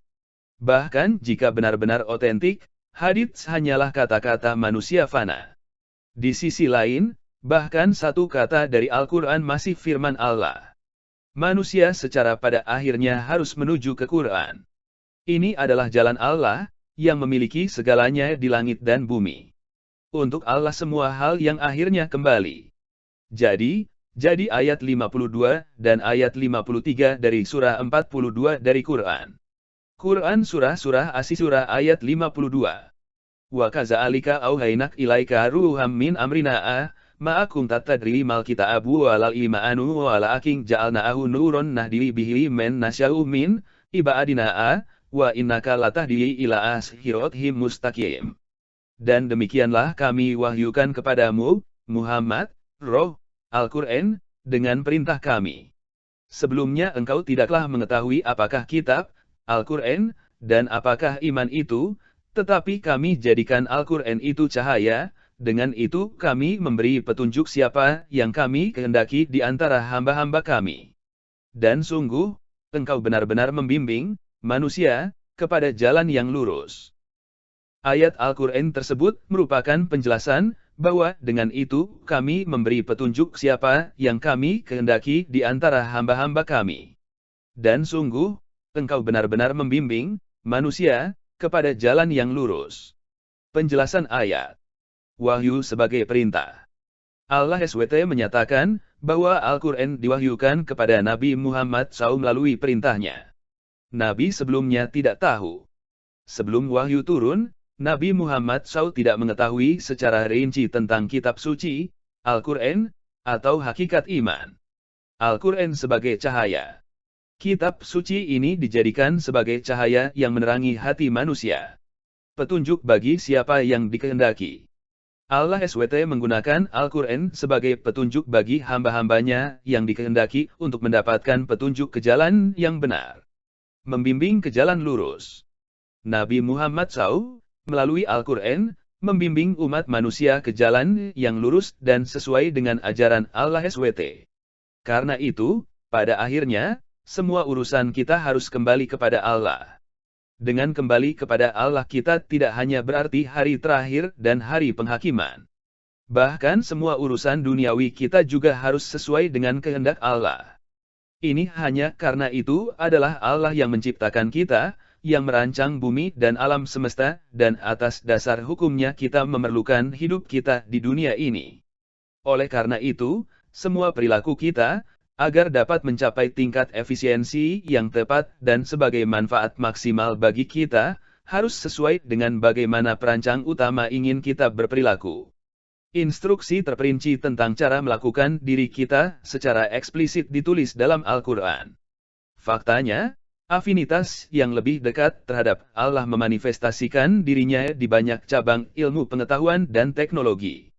[SPEAKER 1] Bahkan jika benar-benar otentik, hadits hanyalah kata-kata manusia fana. Di sisi lain, bahkan satu kata dari Al-Quran masih firman Allah. Manusia secara pada akhirnya harus menuju ke Quran. Ini adalah jalan Allah, yang memiliki segalanya di langit dan bumi. Untuk Allah semua hal yang akhirnya kembali. Jadi ayat 52 dan ayat 53 dari surah 42 dari Quran. Quran surah As-Surah ayat 52. Wa kaza'alika auhainak ilaika ruham min amrina ma'akum tatadri mal kita'abu walal ima'anu wala'aking ja'alna'ahu nuron nahdi bihi men nasya'u min ibadina wa innaka latahdi ila ashirathim mustaqim. Dan demikianlah kami wahyukan kepadamu, Muhammad, Roh, Al-Quran, dengan perintah kami. Sebelumnya engkau tidaklah mengetahui apakah kitab, Al-Quran, dan apakah iman itu, tetapi kami jadikan Al-Quran itu cahaya, dengan itu kami memberi petunjuk siapa yang kami kehendaki di antara hamba-hamba kami. Dan sungguh, engkau benar-benar membimbing manusia kepada jalan yang lurus. Ayat Al-Quran tersebut merupakan penjelasan bahwa dengan itu kami memberi petunjuk siapa yang kami kehendaki di antara hamba-hamba kami. Dan sungguh, engkau benar-benar membimbing manusia kepada jalan yang lurus. Penjelasan ayat. Wahyu sebagai perintah. Allah SWT menyatakan bahwa Al-Quran diwahyukan kepada Nabi Muhammad SAW melalui perintahnya. Nabi sebelumnya tidak tahu. Sebelum wahyu turun, Nabi Muhammad SAW tidak mengetahui secara rinci tentang kitab suci, Al-Quran, atau hakikat iman. Al-Quran sebagai cahaya. Kitab suci ini dijadikan sebagai cahaya yang menerangi hati manusia. Petunjuk bagi siapa yang dikehendaki. Allah SWT menggunakan Al-Quran sebagai petunjuk bagi hamba-hambanya yang dikehendaki untuk mendapatkan petunjuk ke jalan yang benar. Membimbing ke jalan lurus. Nabi Muhammad SAW, melalui Al-Quran, membimbing umat manusia ke jalan yang lurus dan sesuai dengan ajaran Allah SWT. Karena itu, pada akhirnya, semua urusan kita harus kembali kepada Allah. Dengan kembali kepada Allah kita tidak hanya berarti hari terakhir dan hari penghakiman. Bahkan semua urusan duniawi kita juga harus sesuai dengan kehendak Allah. Ini hanya karena itu adalah Allah yang menciptakan kita, yang merancang bumi dan alam semesta, dan atas dasar hukumnya kita memerlukan hidup kita di dunia ini. Oleh karena itu, semua perilaku kita, agar dapat mencapai tingkat efisiensi yang tepat dan sebagai manfaat maksimal bagi kita, harus sesuai dengan bagaimana perancang utama ingin kita berperilaku. Instruksi terperinci tentang cara melakukan diri kita secara eksplisit ditulis dalam Al-Quran. Faktanya, afinitas yang lebih dekat terhadap Allah memanifestasikan dirinya di banyak cabang ilmu pengetahuan dan teknologi.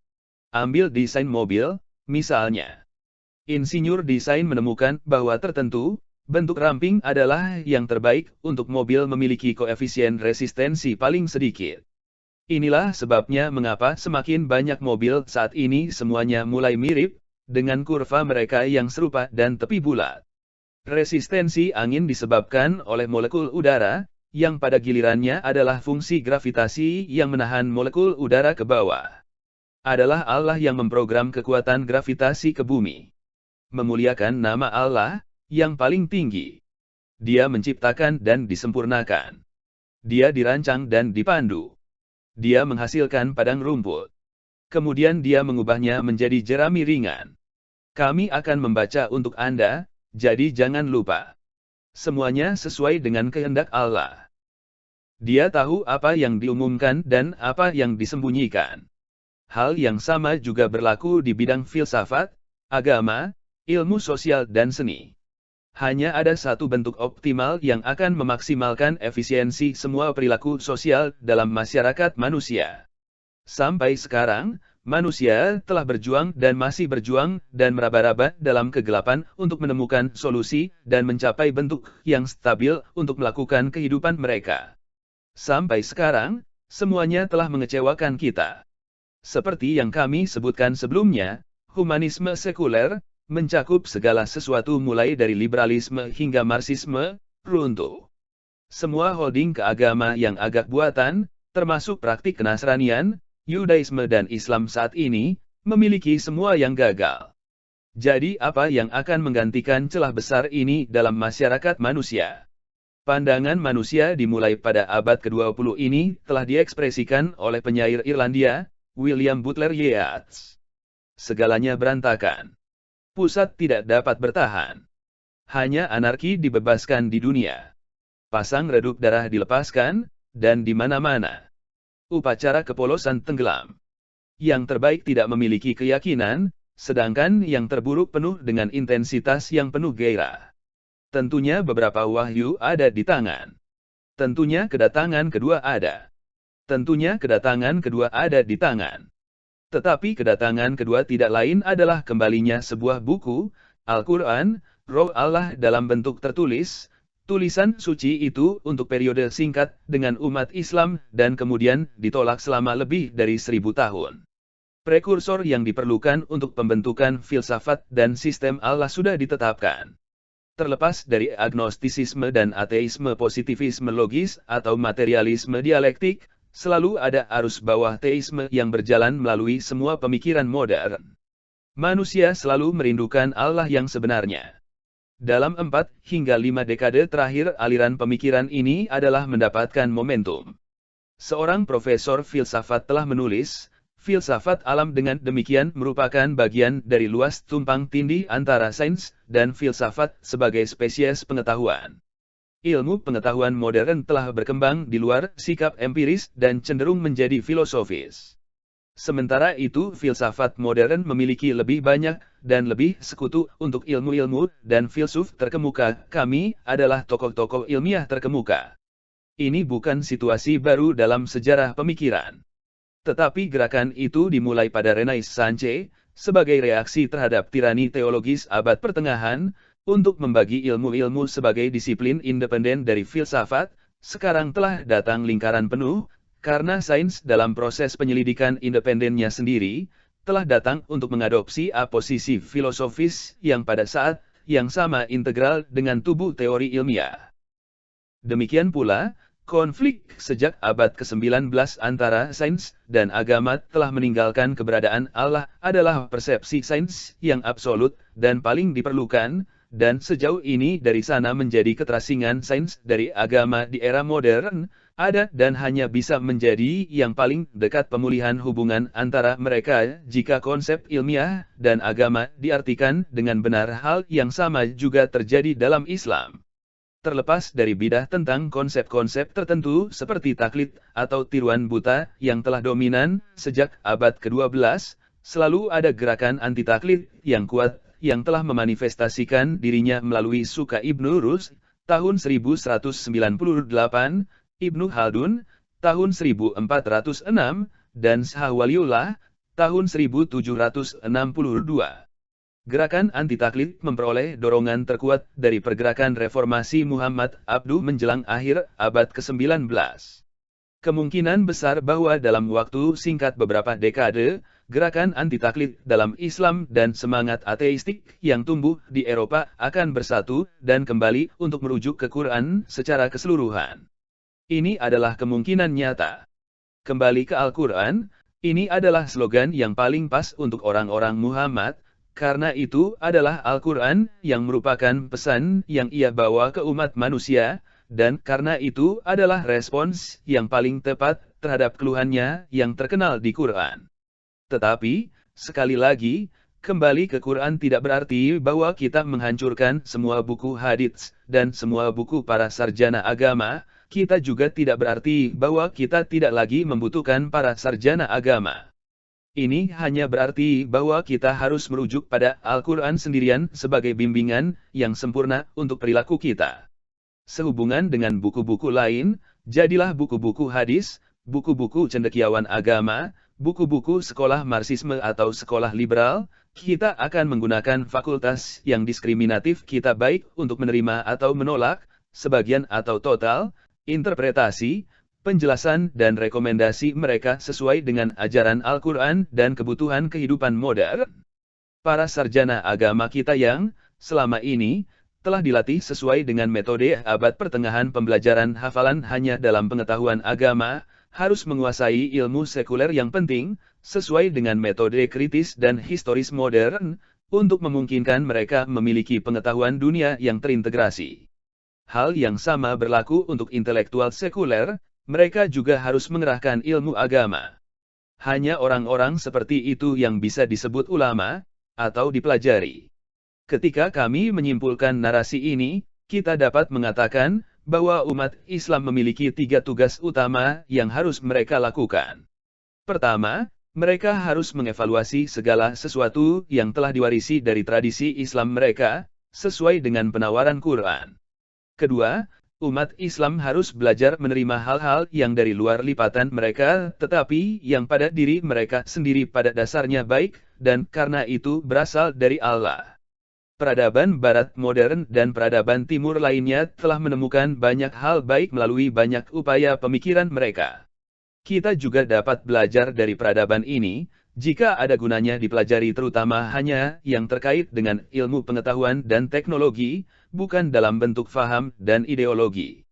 [SPEAKER 1] Ambil desain mobil, misalnya. Insinyur desain menemukan bahwa tertentu, bentuk ramping adalah yang terbaik untuk mobil memiliki koefisien resistensi paling sedikit. Inilah sebabnya mengapa semakin banyak mobil saat ini semuanya mulai mirip, dengan kurva mereka yang serupa dan tepi bulat. Resistensi angin disebabkan oleh molekul udara, yang pada gilirannya adalah fungsi gravitasi yang menahan molekul udara ke bawah. Adalah Allah yang memprogram kekuatan gravitasi ke bumi. Memuliakan nama Allah, yang paling tinggi. Dia menciptakan dan disempurnakan. Dia dirancang dan dipandu. Dia menghasilkan padang rumput. Kemudian dia mengubahnya menjadi jerami ringan. Kami akan membaca untuk Anda, jadi jangan lupa. Semuanya sesuai dengan kehendak Allah. Dia tahu apa yang diumumkan dan apa yang disembunyikan. Hal yang sama juga berlaku di bidang filsafat, agama, ilmu sosial dan seni. Hanya ada satu bentuk optimal yang akan memaksimalkan efisiensi semua perilaku sosial dalam masyarakat manusia. Sampai sekarang, manusia telah berjuang dan masih berjuang dan meraba-raba dalam kegelapan untuk menemukan solusi dan mencapai bentuk yang stabil untuk melakukan kehidupan mereka. Sampai sekarang, semuanya telah mengecewakan kita. Seperti yang kami sebutkan sebelumnya, humanisme sekuler mencakup segala sesuatu mulai dari liberalisme hingga marxisme, runtuh. Semua holding keagama yang agak buatan, termasuk praktik kenasranian, Yudaisme dan Islam saat ini, memiliki semua yang gagal. Jadi apa yang akan menggantikan celah besar ini dalam masyarakat manusia? Pandangan manusia dimulai pada abad ke-20 ini telah diekspresikan oleh penyair Irlandia, William Butler Yeats. Segalanya berantakan. Pusat tidak dapat bertahan. Hanya anarki dibebaskan di dunia. Pasang redup darah dilepaskan, dan di mana-mana. Upacara kepolosan tenggelam. Yang terbaik tidak memiliki keyakinan, sedangkan yang terburuk penuh dengan intensitas yang penuh gairah. Tentunya beberapa wahyu ada di tangan. Tentunya kedatangan kedua ada. Tentunya kedatangan kedua ada di tangan. Tetapi kedatangan kedua tidak lain adalah kembalinya sebuah buku, Al-Quran, Roh Allah dalam bentuk tertulis, tulisan suci itu untuk periode singkat dengan umat Islam dan kemudian ditolak selama lebih dari 1000 tahun. Prekursor yang diperlukan untuk pembentukan filsafat dan sistem Allah sudah ditetapkan. Terlepas dari agnostisisme dan ateisme positivisme logis atau materialisme dialektik, Selalu ada arus bawah teisme yang berjalan melalui semua pemikiran modern. Manusia selalu merindukan Allah yang sebenarnya. Dalam 4 hingga 5 dekade terakhir aliran pemikiran ini adalah mendapatkan momentum. Seorang profesor filsafat telah menulis, filsafat alam dengan demikian merupakan bagian dari luas tumpang tindih antara sains dan filsafat sebagai spesies pengetahuan. Ilmu pengetahuan modern telah berkembang di luar sikap empiris dan cenderung menjadi filosofis. Sementara itu filsafat modern memiliki lebih banyak dan lebih sekutu untuk ilmu-ilmu dan filsuf terkemuka. Kami adalah tokoh-tokoh ilmiah terkemuka. Ini bukan situasi baru dalam sejarah pemikiran. Tetapi gerakan itu dimulai pada Renaissance, sebagai reaksi terhadap tirani teologis abad pertengahan, untuk membagi ilmu-ilmu sebagai disiplin independen dari filsafat, sekarang telah datang lingkaran penuh, karena sains dalam proses penyelidikan independennya sendiri, telah datang untuk mengadopsi posisi filosofis yang pada saat yang sama integral dengan tubuh teori ilmiah. Demikian pula, konflik sejak abad ke-19 antara sains dan agama telah meninggalkan keberadaan Allah adalah persepsi sains yang absolut dan paling diperlukan, dan sejauh ini dari sana menjadi keterasingan sains dari agama di era modern, ada dan hanya bisa menjadi yang paling dekat pemulihan hubungan antara mereka jika konsep ilmiah dan agama diartikan dengan benar. Hal yang sama juga terjadi dalam Islam. Terlepas dari bidah tentang konsep-konsep tertentu seperti taklid atau tiruan buta yang telah dominan sejak abad ke-12, selalu ada gerakan anti-taklid yang kuat yang telah memanifestasikan dirinya melalui Suka Ibnu Rus, tahun 1198, Ibnu Khaldun, tahun 1406, dan Shah Waliullah, tahun 1762. Gerakan anti-taklid memperoleh dorongan terkuat dari pergerakan reformasi Muhammad Abduh menjelang akhir abad ke-19. Kemungkinan besar bahwa dalam waktu singkat beberapa dekade, gerakan anti-taklid dalam Islam dan semangat ateistik yang tumbuh di Eropa akan bersatu dan kembali untuk merujuk ke Quran secara keseluruhan. Ini adalah kemungkinan nyata. Kembali ke Al-Quran, ini adalah slogan yang paling pas untuk orang-orang Muhammad, karena itu adalah Al-Quran yang merupakan pesan yang ia bawa ke umat manusia, dan karena itu adalah respons yang paling tepat terhadap keluhannya yang terkenal di Quran. Tetapi, sekali lagi, kembali ke Quran tidak berarti bahwa kita menghancurkan semua buku hadits dan semua buku para sarjana agama. Kita juga tidak berarti bahwa kita tidak lagi membutuhkan para sarjana agama. Ini hanya berarti bahwa kita harus merujuk pada Al-Quran sendirian sebagai bimbingan yang sempurna untuk perilaku kita. Sehubungan dengan buku-buku lain, jadilah buku-buku hadis, buku-buku cendekiawan agama, buku-buku sekolah Marxisme atau sekolah liberal. Kita akan menggunakan fakultas yang diskriminatif kita baik untuk menerima atau menolak, sebagian atau total, interpretasi, penjelasan dan rekomendasi mereka sesuai dengan ajaran Al-Quran dan kebutuhan kehidupan modern. Para sarjana agama kita yang, selama ini, telah dilatih sesuai dengan metode abad pertengahan pembelajaran hafalan hanya dalam pengetahuan agama, harus menguasai ilmu sekuler yang penting, sesuai dengan metode kritis dan historis modern, untuk memungkinkan mereka memiliki pengetahuan dunia yang terintegrasi. Hal yang sama berlaku untuk intelektual sekuler, mereka juga harus mengerahkan ilmu agama. Hanya orang-orang seperti itu yang bisa disebut ulama, atau dipelajari. Ketika kami menyimpulkan narasi ini, kita dapat mengatakan bahwa umat Islam memiliki 3 tugas utama yang harus mereka lakukan. Pertama, mereka harus mengevaluasi segala sesuatu yang telah diwarisi dari tradisi Islam mereka, sesuai dengan penawaran Quran. Kedua, umat Islam harus belajar menerima hal-hal yang dari luar lipatan mereka, tetapi yang pada diri mereka sendiri pada dasarnya baik, dan karena itu berasal dari Allah. Peradaban Barat modern dan peradaban Timur lainnya telah menemukan banyak hal baik melalui banyak upaya pemikiran mereka. Kita juga dapat belajar dari peradaban ini, jika ada gunanya dipelajari terutama hanya yang terkait dengan ilmu pengetahuan dan teknologi, bukan dalam bentuk faham dan ideologi.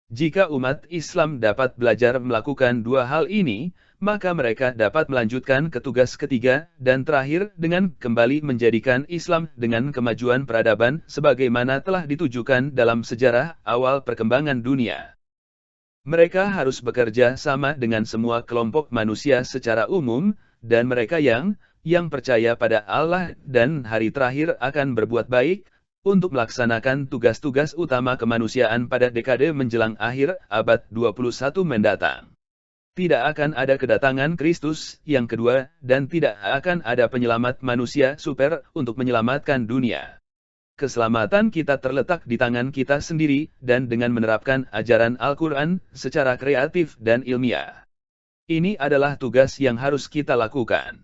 [SPEAKER 1] Jika umat Islam dapat belajar melakukan dua hal ini, maka mereka dapat melanjutkan ke tugas ketiga dan terakhir dengan kembali menjadikan Islam dengan kemajuan peradaban sebagaimana telah ditujukan dalam sejarah awal perkembangan dunia. Mereka harus bekerja sama dengan semua kelompok manusia secara umum, dan mereka yang percaya pada Allah dan hari terakhir akan berbuat baik, untuk melaksanakan tugas-tugas utama kemanusiaan pada dekade menjelang akhir abad 21 mendatang. Tidak akan ada kedatangan Kristus yang kedua, dan tidak akan ada penyelamat manusia super untuk menyelamatkan dunia. Keselamatan kita terletak di tangan kita sendiri, dan dengan menerapkan ajaran Al-Quran secara kreatif dan ilmiah. Ini adalah tugas yang harus kita lakukan.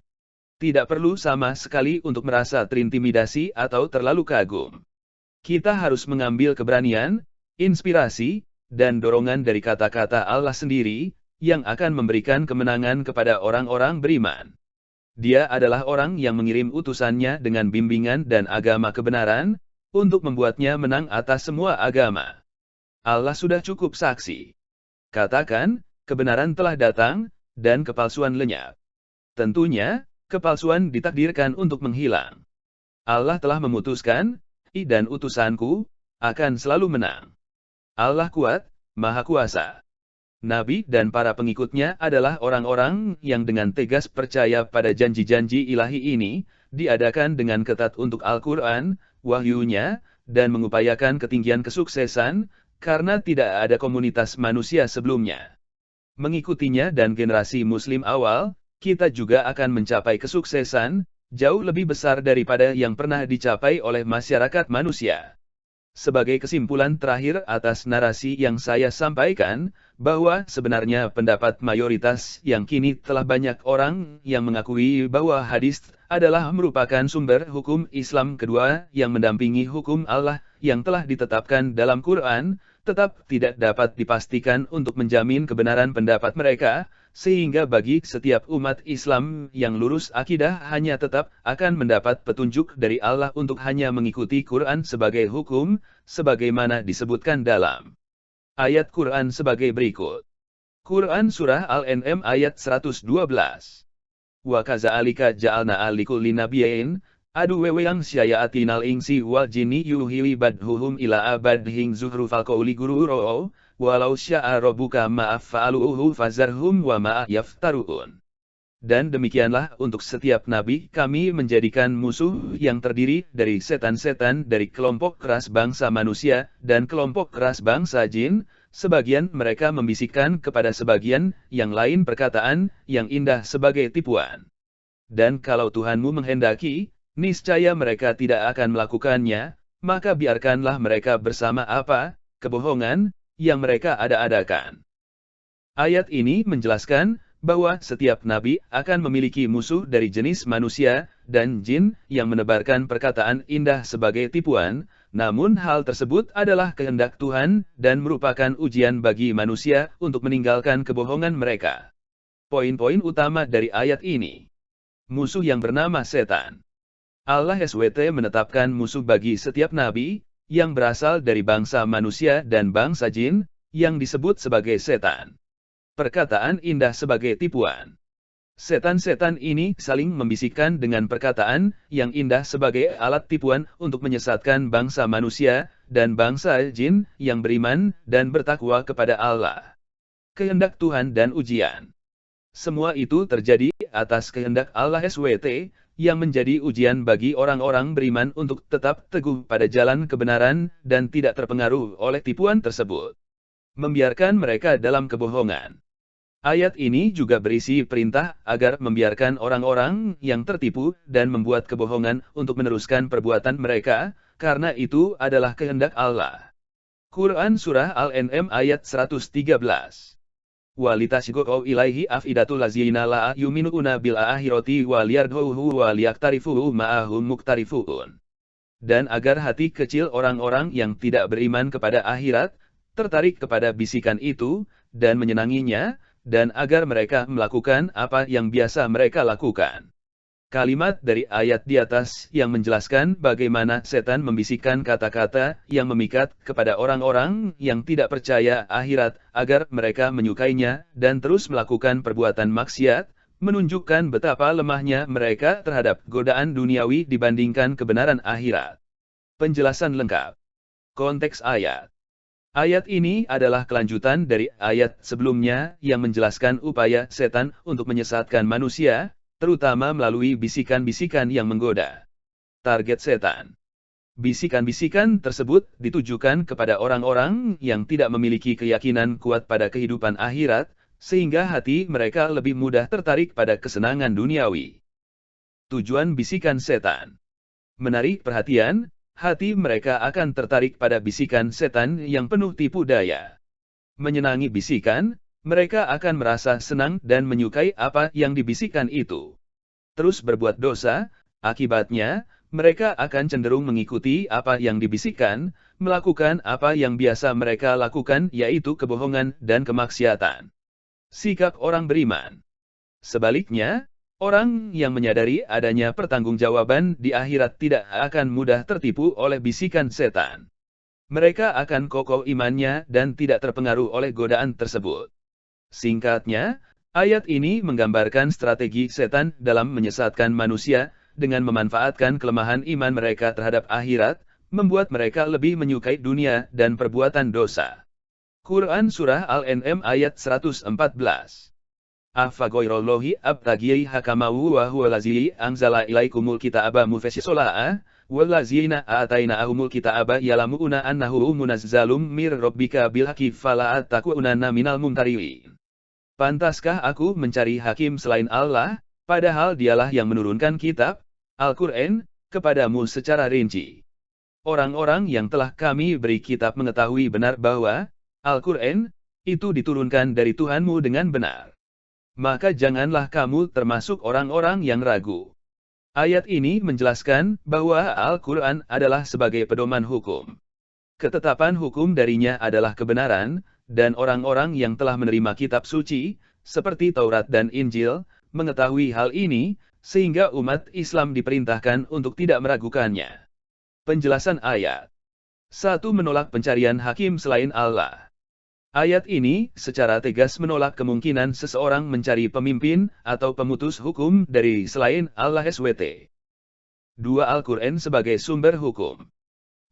[SPEAKER 1] Tidak perlu sama sekali untuk merasa terintimidasi atau terlalu kagum. Kita harus mengambil keberanian, inspirasi, dan dorongan dari kata-kata Allah sendiri, yang akan memberikan kemenangan kepada orang-orang beriman. Dia adalah orang yang mengirim utusannya dengan bimbingan dan agama kebenaran, untuk membuatnya menang atas semua agama. Allah sudah cukup saksi. Katakan, kebenaran telah datang, dan kepalsuan lenyap. Tentunya, kepalsuan ditakdirkan untuk menghilang. Allah telah memutuskan, dan utusanku akan selalu menang. Allah kuat, Maha Kuasa. Nabi dan para pengikutnya adalah orang-orang yang dengan tegas percaya pada janji-janji ilahi ini, diadakan dengan ketat untuk Al-Quran, wahyunya, dan mengupayakan ketinggian kesuksesan, karena tidak ada komunitas manusia sebelumnya. Mengikutinya dan generasi Muslim awal, kita juga akan mencapai kesuksesan, jauh lebih besar daripada yang pernah dicapai oleh masyarakat manusia. Sebagai kesimpulan terakhir atas narasi yang saya sampaikan, bahwa sebenarnya pendapat mayoritas yang kini telah banyak orang yang mengakui bahwa hadis adalah merupakan sumber hukum Islam kedua yang mendampingi hukum Allah yang telah ditetapkan dalam Quran, tetap tidak dapat dipastikan untuk menjamin kebenaran pendapat mereka, sehingga bagi setiap umat Islam yang lurus akidah hanya tetap akan mendapat petunjuk dari Allah untuk hanya mengikuti Quran sebagai hukum, sebagaimana disebutkan dalam ayat Quran sebagai berikut. Quran Surah Al-An'am ayat 112. Wa kaza'alika ja'alna likulli nabiyyin aduwewang syayaatinal insi wal jinni yuhi badhuhum ila abadhing zuhrufal qawli gururo, walau sya'a rabbuka ma'afa'aluhu fazarhum wa ma'yaftarun. Dan demikianlah untuk setiap nabi kami menjadikan musuh yang terdiri dari setan-setan dari kelompok keras bangsa manusia dan kelompok keras bangsa jin, sebagian mereka membisikkan kepada sebagian yang lain perkataan yang indah sebagai tipuan. Dan kalau Tuhanmu menghendaki, niscaya mereka tidak akan melakukannya, maka biarkanlah mereka bersama apa kebohongan yang mereka ada-adakan. Ayat ini menjelaskan bahwa setiap nabi akan memiliki musuh dari jenis manusia dan jin yang menebarkan perkataan indah sebagai tipuan, namun hal tersebut adalah kehendak Tuhan dan merupakan ujian bagi manusia untuk meninggalkan kebohongan mereka. Poin-poin utama dari ayat ini. Musuh yang bernama setan. Allah SWT menetapkan musuh bagi setiap nabi yang berasal dari bangsa manusia dan bangsa jin yang disebut sebagai setan. Perkataan indah sebagai tipuan. Setan-setan ini saling membisikkan dengan perkataan yang indah sebagai alat tipuan untuk menyesatkan bangsa manusia dan bangsa jin yang beriman dan bertakwa kepada Allah. Kehendak Tuhan dan ujian. Semua itu terjadi atas kehendak Allah SWT, yang menjadi ujian bagi orang-orang beriman untuk tetap teguh pada jalan kebenaran dan tidak terpengaruh oleh tipuan tersebut. Membiarkan mereka dalam kebohongan. Ayat ini juga berisi perintah agar membiarkan orang-orang yang tertipu dan membuat kebohongan untuk meneruskan perbuatan mereka, karena itu adalah kehendak Allah. Quran Surah Al-An'am ayat 113. Walitasyiqo ilaihi afidatul lazina la yuminuna bil akhirati waliyardhuhu waliyaktarifuhu ma'ahum muktarifun. Dan agar hati kecil orang-orang yang tidak beriman kepada akhirat tertarik kepada bisikan itu dan menyenanginya, dan agar mereka melakukan apa yang biasa mereka lakukan. Kalimat dari ayat di atas yang menjelaskan bagaimana setan membisikkan kata-kata yang memikat kepada orang-orang yang tidak percaya akhirat agar mereka menyukainya dan terus melakukan perbuatan maksiat, menunjukkan betapa lemahnya mereka terhadap godaan duniawi dibandingkan kebenaran akhirat. Penjelasan lengkap. Konteks ayat. Ayat ini adalah kelanjutan dari ayat sebelumnya yang menjelaskan upaya setan untuk menyesatkan manusia, terutama melalui bisikan-bisikan yang menggoda. Target setan. Bisikan-bisikan tersebut ditujukan kepada orang-orang yang tidak memiliki keyakinan kuat pada kehidupan akhirat, sehingga hati mereka lebih mudah tertarik pada kesenangan duniawi. Tujuan bisikan setan. Menarik perhatian, hati mereka akan tertarik pada bisikan setan yang penuh tipu daya. Menyenangi bisikan, mereka akan merasa senang dan menyukai apa yang dibisikkan itu. Terus berbuat dosa, akibatnya, mereka akan cenderung mengikuti apa yang dibisikkan, melakukan apa yang biasa mereka lakukan yaitu kebohongan dan kemaksiatan. Sikap orang beriman. Sebaliknya, orang yang menyadari adanya pertanggungjawaban di akhirat tidak akan mudah tertipu oleh bisikan setan. Mereka akan kokoh imannya dan tidak terpengaruh oleh godaan tersebut. Singkatnya, ayat ini menggambarkan strategi setan dalam menyesatkan manusia, dengan memanfaatkan kelemahan iman mereka terhadap akhirat, membuat mereka lebih menyukai dunia dan perbuatan dosa. Quran Surah Al-An'am ayat 114. Afagoirollohi abtagiyai hakamahu wa huwa lazi anzala ilaikumul kitaba mufassilan, wallazina atainahumul kitaba ya'lamuna annahu munazzalum mir rabbika bil haqqi fala takunanna minal mumtariin. Pantaskah aku mencari hakim selain Allah, padahal dialah yang menurunkan kitab, Al-Quran, kepadamu secara rinci. Orang-orang yang telah kami beri kitab mengetahui benar bahwa Al-Quran itu diturunkan dari Tuhanmu dengan benar. Maka janganlah kamu termasuk orang-orang yang ragu. Ayat ini menjelaskan bahwa Al-Quran adalah sebagai pedoman hukum. Ketetapan hukum darinya adalah kebenaran, dan orang-orang yang telah menerima kitab suci, seperti Taurat dan Injil, mengetahui hal ini, sehingga umat Islam diperintahkan untuk tidak meragukannya. Penjelasan ayat. 1. Menolak pencarian hakim selain Allah. Ayat ini secara tegas menolak kemungkinan seseorang mencari pemimpin atau pemutus hukum dari selain Allah SWT. 2. Al-Quran sebagai sumber hukum.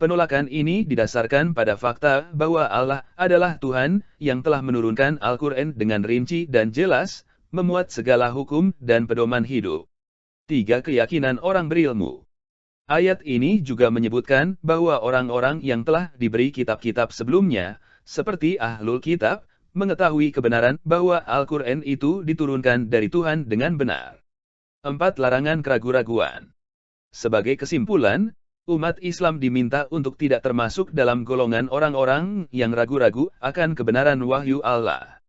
[SPEAKER 1] Penolakan ini didasarkan pada fakta bahwa Allah adalah Tuhan yang telah menurunkan Al-Quran dengan rinci dan jelas, memuat segala hukum dan pedoman hidup. 3. Keyakinan orang berilmu. Ayat ini juga menyebutkan bahwa orang-orang yang telah diberi kitab-kitab sebelumnya, seperti Ahlul Kitab, mengetahui kebenaran bahwa Al-Quran itu diturunkan dari Tuhan dengan benar. 4. Larangan keraguan-raguan. Sebagai kesimpulan, umat Islam diminta untuk tidak termasuk dalam golongan orang-orang yang ragu-ragu akan kebenaran wahyu Allah.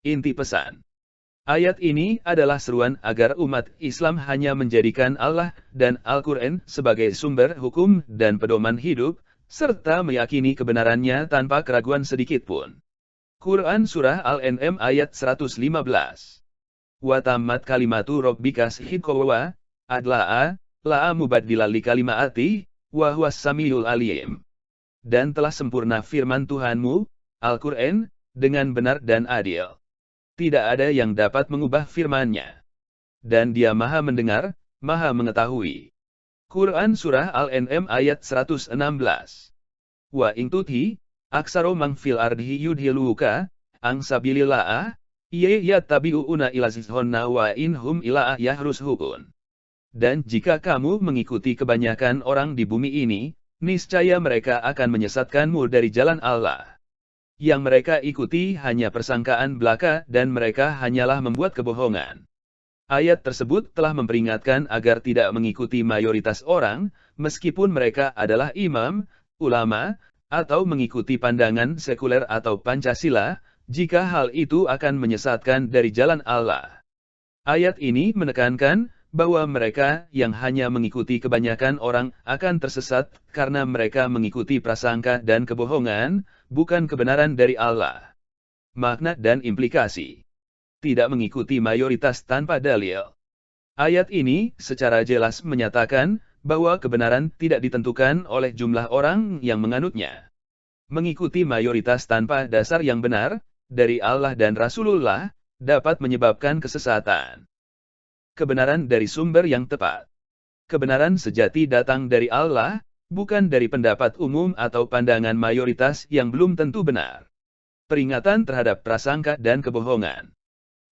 [SPEAKER 1] Inti pesan. Ayat ini adalah seruan agar umat Islam hanya menjadikan Allah dan Al-Quran sebagai sumber hukum dan pedoman hidup, serta meyakini kebenarannya tanpa keraguan sedikitpun. Quran Surah Al-An'am ayat 115. Wa tammat kalimatu rabbika sidqan adla'a, la mubaddila li kalimatihi, wa huwas samiul alim. Dan telah sempurna firman Tuhanmu, Al-Quran, dengan benar dan adil. Tidak ada yang dapat mengubah firman-Nya. Dan Dia Maha Mendengar, Maha Mengetahui. Quran Surah Al-An'am ayat 116. Wa in tuti aksaro mang fil ardi yudhiluka ang sabilillah yattabi'una ila zihonna wa inhum ila yahrusukun. Dan jika kamu mengikuti kebanyakan orang di bumi ini, niscaya mereka akan menyesatkanmu dari jalan Allah. Yang mereka ikuti hanya persangkaan belaka dan mereka hanyalah membuat kebohongan. Ayat tersebut telah memperingatkan agar tidak mengikuti mayoritas orang, meskipun mereka adalah imam, ulama, atau mengikuti pandangan sekuler atau Pancasila, jika hal itu akan menyesatkan dari jalan Allah. Ayat ini menekankan bahwa mereka yang hanya mengikuti kebanyakan orang akan tersesat karena mereka mengikuti prasangka dan kebohongan, bukan kebenaran dari Allah. Makna dan implikasi. Tidak mengikuti mayoritas tanpa dalil. Ayat ini secara jelas menyatakan bahwa kebenaran tidak ditentukan oleh jumlah orang yang menganutnya. Mengikuti mayoritas tanpa dasar yang benar, dari Allah dan Rasulullah, dapat menyebabkan kesesatan. Kebenaran dari sumber yang tepat. Kebenaran sejati datang dari Allah, bukan dari pendapat umum atau pandangan mayoritas yang belum tentu benar. Peringatan terhadap prasangka dan kebohongan.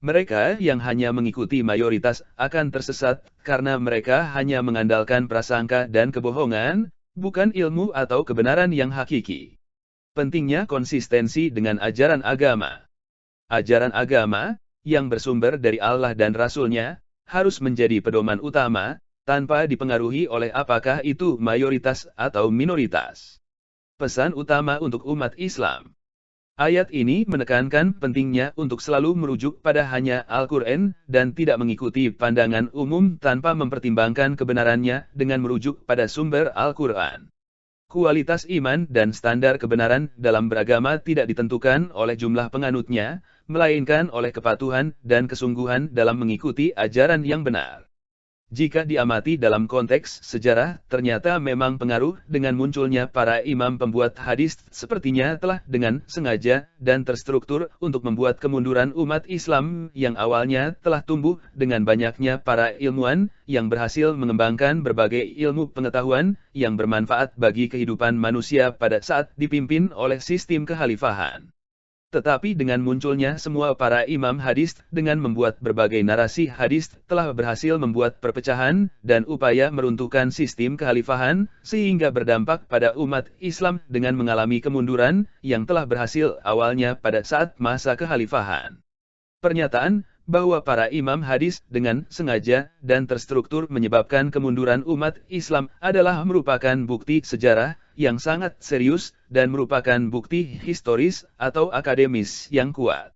[SPEAKER 1] Mereka yang hanya mengikuti mayoritas akan tersesat karena mereka hanya mengandalkan prasangka dan kebohongan, bukan ilmu atau kebenaran yang hakiki. Pentingnya konsistensi dengan ajaran agama. Ajaran agama, yang bersumber dari Allah dan Rasul-Nya, harus menjadi pedoman utama, tanpa dipengaruhi oleh apakah itu mayoritas atau minoritas. Pesan utama untuk umat Islam. Ayat ini menekankan pentingnya untuk selalu merujuk pada hanya Al-Quran dan tidak mengikuti pandangan umum tanpa mempertimbangkan kebenarannya dengan merujuk pada sumber Al-Quran. Kualitas iman dan standar kebenaran dalam beragama tidak ditentukan oleh jumlah penganutnya, melainkan oleh kepatuhan dan kesungguhan dalam mengikuti ajaran yang benar. Jika diamati dalam konteks sejarah, ternyata memang pengaruh dengan munculnya para imam pembuat hadis sepertinya telah dengan sengaja dan terstruktur untuk membuat kemunduran umat Islam yang awalnya telah tumbuh dengan banyaknya para ilmuwan yang berhasil mengembangkan berbagai ilmu pengetahuan yang bermanfaat bagi kehidupan manusia pada saat dipimpin oleh sistem kekhalifahan. Tetapi dengan munculnya semua para imam hadis dengan membuat berbagai narasi hadis telah berhasil membuat perpecahan dan upaya meruntuhkan sistem kekhalifahan sehingga berdampak pada umat Islam dengan mengalami kemunduran yang telah berhasil awalnya pada saat masa kekhalifahan. Pernyataan bahwa para imam hadis dengan sengaja dan terstruktur menyebabkan kemunduran umat Islam adalah merupakan bukti sejarah yang sangat serius dan merupakan bukti historis atau akademis yang kuat.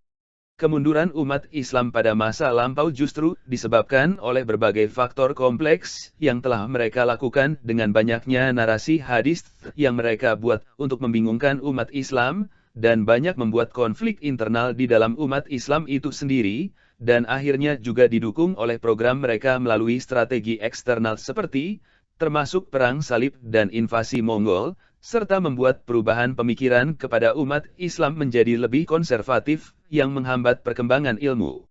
[SPEAKER 1] Kemunduran umat Islam pada masa lampau justru disebabkan oleh berbagai faktor kompleks yang telah mereka lakukan dengan banyaknya narasi hadis yang mereka buat untuk membingungkan umat Islam dan banyak membuat konflik internal di dalam umat Islam itu sendiri, dan akhirnya juga didukung oleh program mereka melalui strategi eksternal seperti termasuk perang salib dan invasi Mongol, serta membuat perubahan pemikiran kepada umat Islam menjadi lebih konservatif, yang menghambat perkembangan ilmu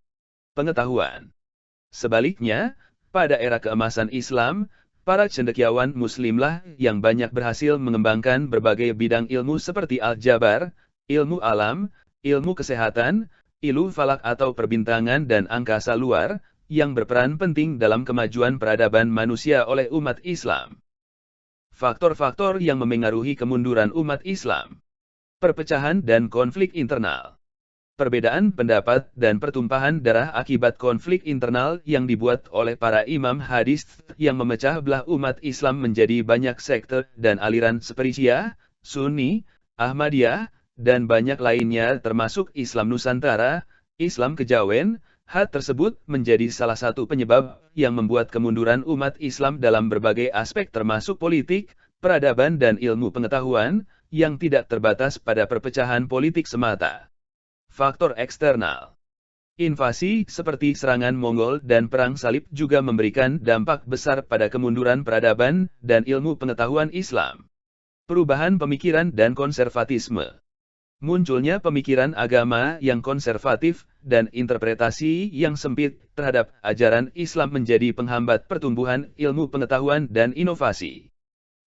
[SPEAKER 1] pengetahuan. Sebaliknya, pada era keemasan Islam, para cendekiawan Muslimlah yang banyak berhasil mengembangkan berbagai bidang ilmu seperti aljabar, ilmu alam, ilmu kesehatan, ilmu falak atau perbintangan dan angkasa luar, yang berperan penting dalam kemajuan peradaban manusia oleh umat Islam. Faktor-faktor yang memengaruhi kemunduran umat Islam. Perpecahan dan konflik internal. Perbedaan pendapat dan pertumpahan darah akibat konflik internal yang dibuat oleh para imam hadis yang memecah belah umat Islam menjadi banyak sekte dan aliran seperti Syiah, Sunni, Ahmadiyah, dan banyak lainnya termasuk Islam Nusantara, Islam Kejawen. Hal tersebut menjadi salah satu penyebab yang membuat kemunduran umat Islam dalam berbagai aspek termasuk politik, peradaban dan ilmu pengetahuan, yang tidak terbatas pada perpecahan politik semata. Faktor eksternal. Invasi seperti serangan Mongol dan perang salib juga memberikan dampak besar pada kemunduran peradaban dan ilmu pengetahuan Islam. Perubahan pemikiran dan konservatisme. Munculnya pemikiran agama yang konservatif dan interpretasi yang sempit terhadap ajaran Islam menjadi penghambat pertumbuhan ilmu pengetahuan dan inovasi.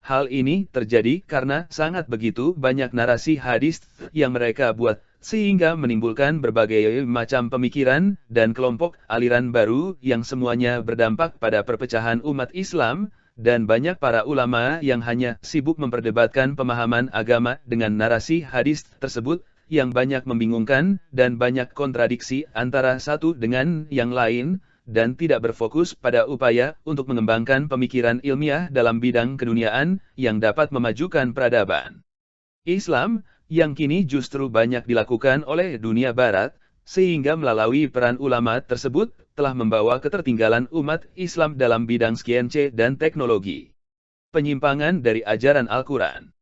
[SPEAKER 1] Hal ini terjadi karena sangat begitu banyak narasi hadis yang mereka buat, sehingga menimbulkan berbagai macam pemikiran dan kelompok aliran baru yang semuanya berdampak pada perpecahan umat Islam. Dan banyak para ulama yang hanya sibuk memperdebatkan pemahaman agama dengan narasi hadis tersebut, yang banyak membingungkan dan banyak kontradiksi antara satu dengan yang lain, dan tidak berfokus pada upaya untuk mengembangkan pemikiran ilmiah dalam bidang keduniaan yang dapat memajukan peradaban Islam, yang kini justru banyak dilakukan oleh dunia barat, sehingga melalui peran ulama tersebut, telah membawa ketertinggalan umat Islam dalam bidang sains dan teknologi. Penyimpangan dari ajaran Al-Quran.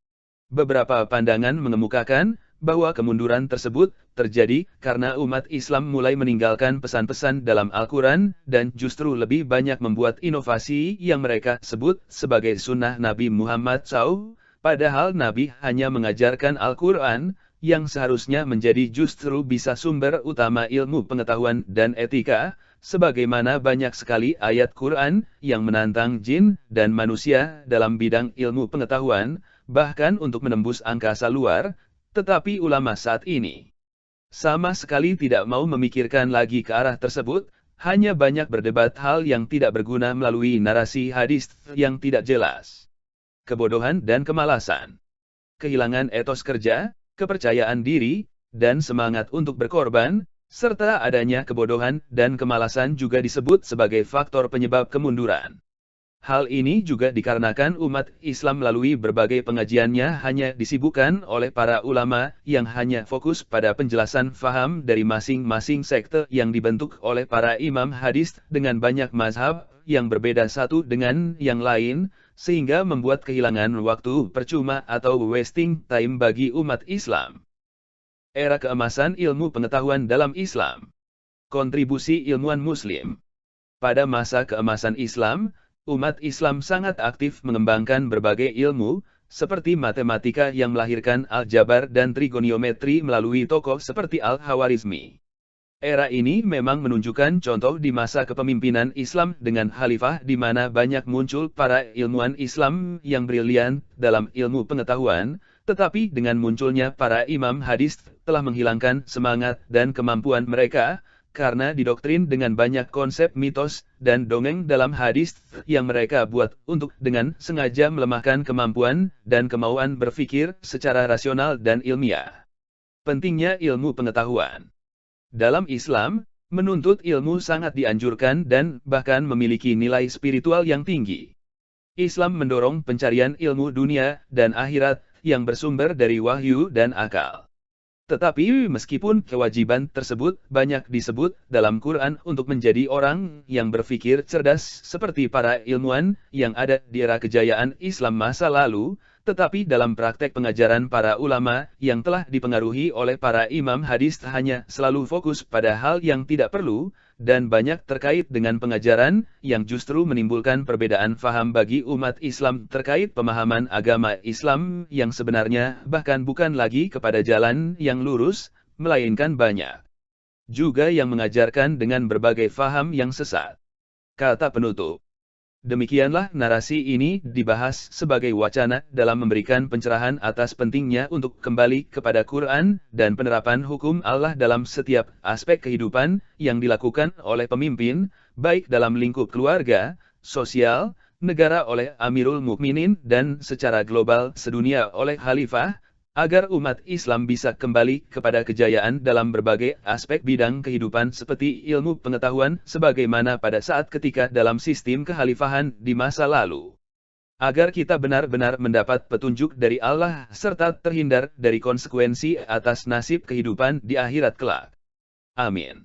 [SPEAKER 1] Beberapa pandangan mengemukakan bahwa kemunduran tersebut terjadi karena umat Islam mulai meninggalkan pesan-pesan dalam Al-Quran dan justru lebih banyak membuat inovasi yang mereka sebut sebagai sunnah Nabi Muhammad SAW, padahal Nabi hanya mengajarkan Al-Quran, yang seharusnya menjadi justru bisa sumber utama ilmu pengetahuan dan etika, sebagaimana banyak sekali ayat Quran yang menantang jin dan manusia dalam bidang ilmu pengetahuan, bahkan untuk menembus angkasa luar. Tetapi ulama saat ini sama sekali tidak mau memikirkan lagi ke arah tersebut, hanya banyak berdebat hal yang tidak berguna melalui narasi hadis yang tidak jelas. Kebodohan dan kemalasan, kehilangan etos kerja, kepercayaan diri, dan semangat untuk berkorban, serta adanya kebodohan dan kemalasan juga disebut sebagai faktor penyebab kemunduran. Hal ini juga dikarenakan umat Islam melalui berbagai pengajiannya hanya disibukkan oleh para ulama yang hanya fokus pada penjelasan faham dari masing-masing sekte yang dibentuk oleh para imam hadis dengan banyak mazhab yang berbeda satu dengan yang lain, sehingga membuat kehilangan waktu percuma atau wasting time bagi umat Islam. Era keemasan ilmu pengetahuan dalam Islam. Kontribusi ilmuwan Muslim. Pada masa keemasan Islam, umat Islam sangat aktif mengembangkan berbagai ilmu, seperti matematika yang melahirkan aljabar dan trigoniometri melalui tokoh seperti Al-Khawarizmi. Era ini memang menunjukkan contoh di masa kepemimpinan Islam dengan khalifah di mana banyak muncul para ilmuwan Islam yang brilian dalam ilmu pengetahuan, tetapi dengan munculnya para imam hadis telah menghilangkan semangat dan kemampuan mereka, karena didoktrin dengan banyak konsep mitos dan dongeng dalam hadis yang mereka buat untuk dengan sengaja melemahkan kemampuan dan kemauan berpikir secara rasional dan ilmiah. Pentingnya ilmu pengetahuan. Dalam Islam, menuntut ilmu sangat dianjurkan dan bahkan memiliki nilai spiritual yang tinggi. Islam mendorong pencarian ilmu dunia dan akhirat yang bersumber dari wahyu dan akal. Tetapi meskipun kewajiban tersebut banyak disebut dalam Quran untuk menjadi orang yang berpikir cerdas seperti para ilmuwan yang ada di era kejayaan Islam masa lalu, tetapi dalam praktek pengajaran para ulama yang telah dipengaruhi oleh para imam hadis hanya selalu fokus pada hal yang tidak perlu, dan banyak terkait dengan pengajaran yang justru menimbulkan perbedaan faham bagi umat Islam terkait pemahaman agama Islam yang sebenarnya bahkan bukan lagi kepada jalan yang lurus, melainkan banyak juga yang mengajarkan dengan berbagai faham yang sesat. Kata penutup. Demikianlah narasi ini dibahas sebagai wacana dalam memberikan pencerahan atas pentingnya untuk kembali kepada Quran dan penerapan hukum Allah dalam setiap aspek kehidupan yang dilakukan oleh pemimpin, baik dalam lingkup keluarga, sosial, negara oleh Amirul Mukminin dan secara global sedunia oleh Khalifah, agar umat Islam bisa kembali kepada kejayaan dalam berbagai aspek bidang kehidupan seperti ilmu pengetahuan sebagaimana pada saat ketika dalam sistem kekhalifahan di masa lalu. Agar kita benar-benar mendapat petunjuk dari Allah serta terhindar dari konsekuensi atas nasib kehidupan di akhirat kelak. Amin.